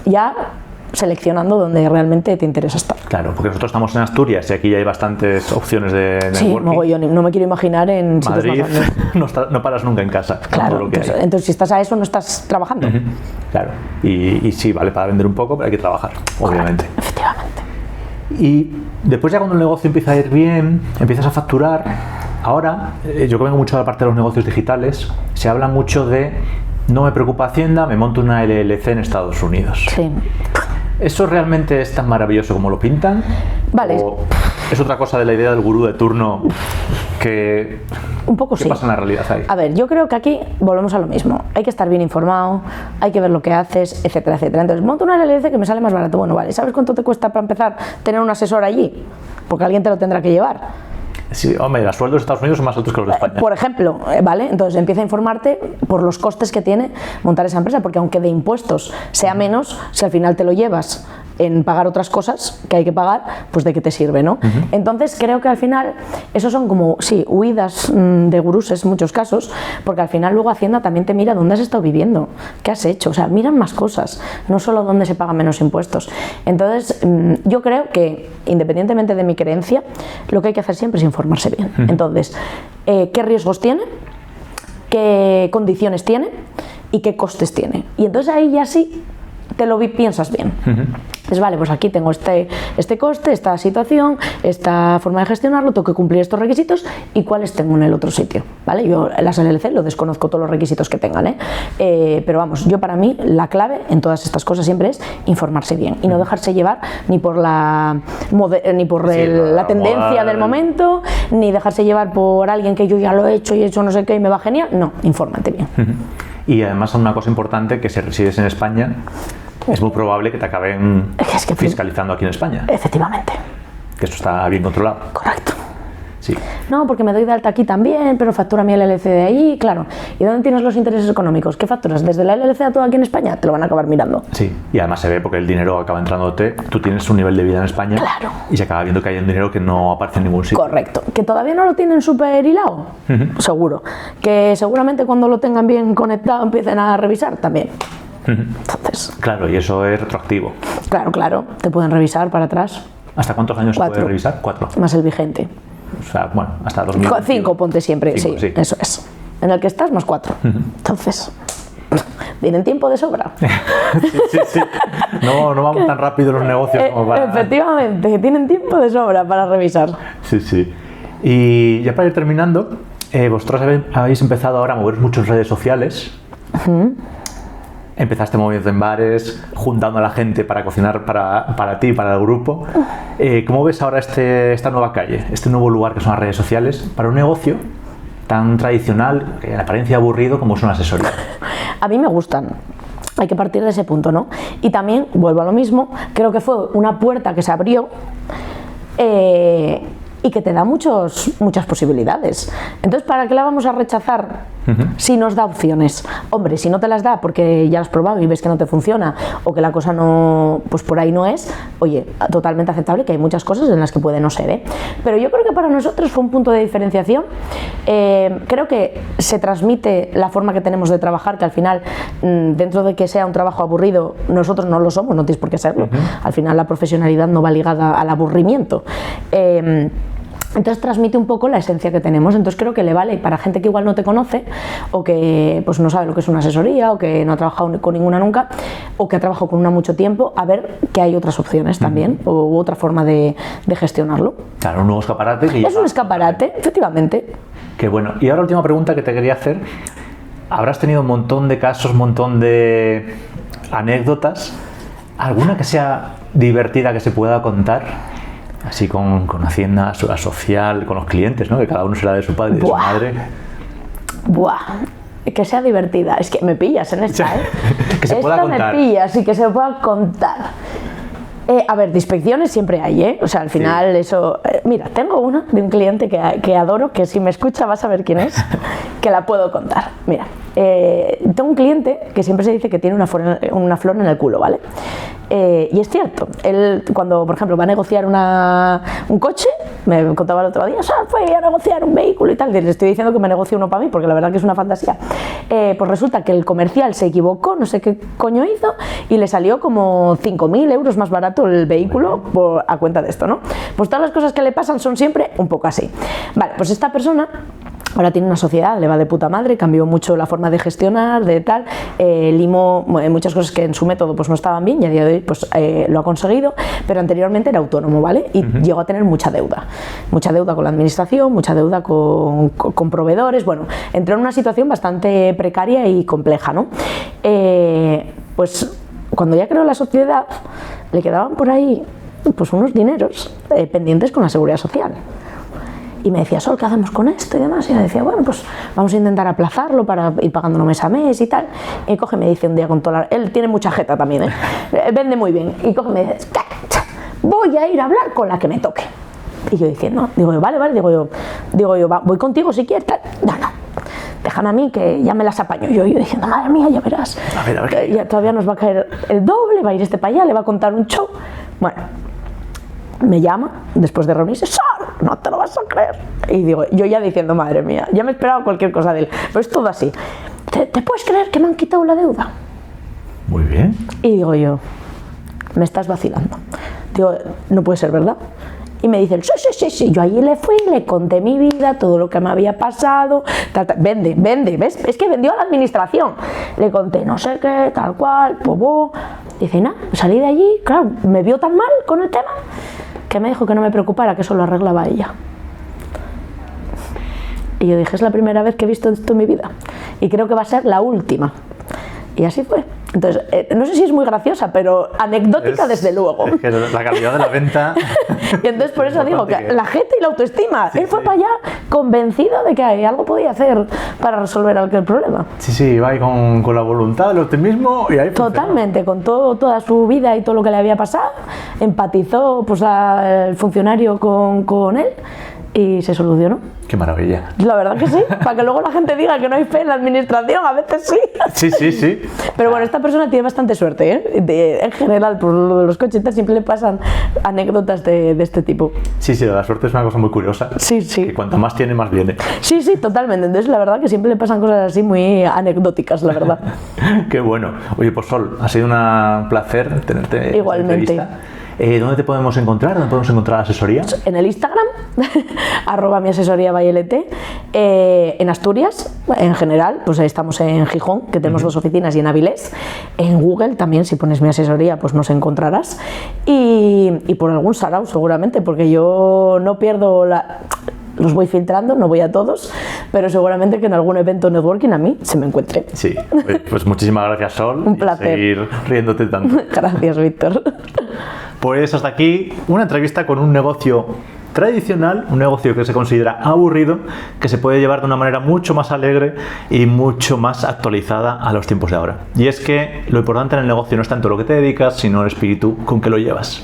Ya seleccionando donde realmente te interesa estar. Claro, porque nosotros estamos en Asturias y aquí ya hay bastantes opciones de networking. Sí, mogollón, no me quiero imaginar en Madrid, no paras nunca en casa. Claro, entonces si estás a eso no estás trabajando. Claro, y sí, vale para vender un poco, pero hay que trabajar, obviamente. Efectivamente. Y después ya cuando el negocio empieza a ir bien, empiezas a facturar, ahora, yo que vengo mucho de la parte de los negocios digitales, se habla mucho de no me preocupa Hacienda, me monto una LLC en Estados Unidos. Sí. ¿Eso realmente es tan maravilloso como lo pintan? Vale. ¿O es otra cosa de la idea del gurú de turno que... Un poco ¿Qué sí. pasa en la realidad ahí? A ver, yo creo que aquí volvemos a lo mismo. Hay que estar bien informado, hay que ver lo que haces, etcétera, etcétera. Entonces, monto una LLC que me sale más barato. Bueno, vale, ¿sabes cuánto te cuesta para empezar tener un asesor allí? Porque alguien te lo tendrá que llevar. Sí, hombre, los sueldos de Estados Unidos son más altos que los de España. Por ejemplo, ¿vale? Entonces empieza a informarte por los costes que tiene montar esa empresa, porque aunque de impuestos sea menos, si al final te lo llevas en pagar otras cosas que hay que pagar, pues de qué te sirve, ¿no? Entonces creo que al final esos son como, sí, huidas de guruses en muchos casos, porque al final luego Hacienda también te mira dónde has estado viviendo, qué has hecho, o sea, miran más cosas, no solo dónde se pagan menos impuestos. Entonces yo creo que independientemente de mi creencia, lo que hay que hacer siempre es informarse bien. Entonces, ¿qué riesgos tiene? ¿Qué condiciones tiene? ¿Y qué costes tiene? Y entonces ahí ya sí te lo piensas bien. Pues vale, pues aquí tengo este coste, esta situación, esta forma de gestionarlo, tengo que cumplir estos requisitos y cuáles tengo en el otro sitio, ¿vale? Yo en las LLC lo desconozco todos los requisitos que tengan, pero vamos, yo para mí la clave en todas estas cosas siempre es informarse bien y no dejarse llevar ni por la tendencia del momento, ni dejarse llevar por alguien que yo ya lo he hecho y he hecho no sé qué y me va genial. No, infórmate bien. Y además una cosa importante, que si resides en España, es muy probable que te acaben fiscalizando aquí en España. Efectivamente. Que eso está bien controlado. Correcto. Sí. No, porque me doy de alta aquí también, pero factura mi LLC de ahí, claro. ¿Y dónde tienes los intereses económicos? ¿Qué facturas? ¿Desde la LLC a todo aquí en España? Te lo van a acabar mirando. Sí, y además se ve porque el dinero acaba entrándote, tú tienes un nivel de vida en España, claro, y se acaba viendo que hay un dinero que no aparece en ningún sitio. Correcto. ¿Que todavía no lo tienen súper hilado? Seguro. ¿Que seguramente cuando lo tengan bien conectado empiecen a revisar? También. Entonces, claro, y eso es retroactivo. Claro, te pueden revisar para atrás. ¿Hasta cuántos años 4. se puede revisar? 4. Más el vigente. O sea, bueno, hasta 2000. 5 ponte siempre, 5, sí, eso es. En el que estás más 4. Entonces, ¿tienen tiempo de sobra? Sí. No vamos tan rápido los negocios como para... Efectivamente, tienen tiempo de sobra para revisar. Sí. Y ya para ir terminando, vosotros habéis empezado ahora a moveros mucho en redes sociales. Empezaste moviendo en bares, juntando a la gente para cocinar para ti, para el grupo. ¿Cómo ves ahora esta nueva calle, este nuevo lugar que son las redes sociales, para un negocio tan tradicional, en apariencia aburrido como es una asesoría? A mí me gustan. Hay que partir de ese punto, ¿no? Y también, vuelvo a lo mismo, creo que fue una puerta que se abrió y que te da muchas posibilidades. Entonces, ¿para qué la vamos a rechazar si nos da opciones? Hombre, si no te las da porque ya lo has probado y ves que no te funciona o que la cosa no, pues por ahí no es, oye, totalmente aceptable, que hay muchas cosas en las que puede no ser, Pero yo creo que para nosotros fue un punto de diferenciación. Creo que se transmite la forma que tenemos de trabajar, que al final, dentro de que sea un trabajo aburrido, nosotros no lo somos, no tienes por qué serlo. Al final la profesionalidad no va ligada al aburrimiento. Entonces transmite un poco la esencia que tenemos. Entonces creo que le vale para gente que igual no te conoce o que pues no sabe lo que es una asesoría o que no ha trabajado con ninguna nunca o que ha trabajado con una mucho tiempo, a ver que hay otras opciones también u otra forma de gestionarlo. Claro, un nuevo escaparate. Es un escaparate, efectivamente. Qué bueno. Y ahora la última pregunta que te quería hacer. Habrás tenido un montón de casos, un montón de anécdotas. ¿Alguna que sea divertida que se pueda contar? Así con Hacienda, Seguridad Social, con los clientes, ¿no? Que cada uno será de su padre y de su madre. Que sea divertida. Es que me pillas en esta, Que se pueda contar. Me pillas y que se pueda contar. A ver, de inspecciones siempre hay, O sea, al final eso... mira, tengo una de un cliente que adoro, que si me escucha vas a ver quién es, que la puedo contar. Mira, tengo un cliente que siempre se dice que tiene una flor en el culo, ¿vale? Y es cierto, él cuando, por ejemplo, va a negociar un coche, me contaba el otro día, fue a negociar un vehículo y tal, le estoy diciendo que me negocie uno para mí, porque la verdad que es una fantasía. Pues resulta que el comercial se equivocó, no sé qué coño hizo, y le salió como 5.000 euros más barato el vehículo a cuenta de esto, ¿no? Pues todas las cosas que le pasan son siempre un poco así. Vale, pues esta persona ahora tiene una sociedad, le va de puta madre, cambió mucho la forma de gestionar, de tal, limó muchas cosas que en su método pues no estaban bien y a día de hoy pues lo ha conseguido, pero anteriormente era autónomo, ¿vale? Y llegó a tener mucha deuda con la administración, mucha deuda con proveedores, bueno, entró en una situación bastante precaria y compleja, ¿no? Pues cuando ya creó la sociedad, le quedaban por ahí pues unos dineros pendientes con la Seguridad Social. Y me decía, Sol, ¿qué hacemos con esto? Y demás. Y yo decía, bueno, pues vamos a intentar aplazarlo para ir pagándolo mes a mes y tal. Y coge y me dice un día con toda él tiene mucha jeta también, vende muy bien. Y coge y me dice, voy a ir a hablar con la que me toque. Y yo diciendo, digo yo, vale, digo yo, voy contigo si quieres, tal. No. déjame a mí que ya me las apaño. Yo diciendo, madre mía, ya verás. A ver, Que ya todavía nos va a caer el doble, va a ir este para allá, le va a contar un show. Bueno, me llama después de reunirse, Sor, no te lo vas a creer. Y digo, yo ya diciendo, madre mía, ya me esperaba cualquier cosa de él. Pero es todo así. ¿Te puedes creer que me han quitado la deuda? Muy bien. Y digo yo, me estás vacilando. Digo, no puede ser, ¿verdad? Y me dicen, sí. Yo allí le fui, le conté mi vida, todo lo que me había pasado, tal. Vende, ¿ves? Es que vendió a la administración. Le conté no sé qué, tal cual, pobó. Dice, nada, salí de allí, claro, me vio tan mal con el tema, que me dijo que no me preocupara, que eso lo arreglaba ella. Y yo dije, es la primera vez que he visto esto en mi vida. Y creo que va a ser la última. Y así fue. Entonces, no sé si es muy graciosa, pero anecdótica desde luego. Es que la calidad de la venta... Y entonces por eso digo que la gente y la autoestima. Él fue para allá convencido de que algo podía hacer para resolver aquel problema. Sí, va ahí con la voluntad, el optimismo y ahí Totalmente, con toda su vida y todo lo que le había pasado. Empatizó pues, el funcionario con él y se solucionó. Qué maravilla. La verdad que sí, para que luego la gente diga que no hay fe en la administración, a veces sí. Sí. Pero bueno, esta persona tiene bastante suerte, ¿eh? En general, por lo de los coches siempre le pasan anécdotas de este tipo. Sí, la suerte es una cosa muy curiosa. Sí. Que cuanto más tiene, más viene. Sí, totalmente. Entonces, la verdad que siempre le pasan cosas así muy anecdóticas, la verdad. Qué bueno. Oye, pues Sol, ha sido un placer tenerte. Igualmente. En esta entrevista. ¿Dónde te podemos encontrar? ¿Dónde podemos encontrar la asesoría? En el Instagram, @mi asesoría by LT. En Asturias, en general, pues estamos en Gijón, que tenemos 2 oficinas, y en Avilés. En Google también, si pones mi asesoría, pues nos encontrarás. Y por algún sarao seguramente, porque yo no pierdo los voy filtrando, no voy a todos, pero seguramente que en algún evento networking a mí se me encuentre. Sí, pues muchísimas gracias, Sol. Un placer. Y seguir riéndote tanto. Gracias, Víctor. Pues hasta aquí una entrevista con un negocio tradicional, un negocio que se considera aburrido, que se puede llevar de una manera mucho más alegre y mucho más actualizada a los tiempos de ahora. Y es que lo importante en el negocio no es tanto lo que te dedicas, sino el espíritu con que lo llevas.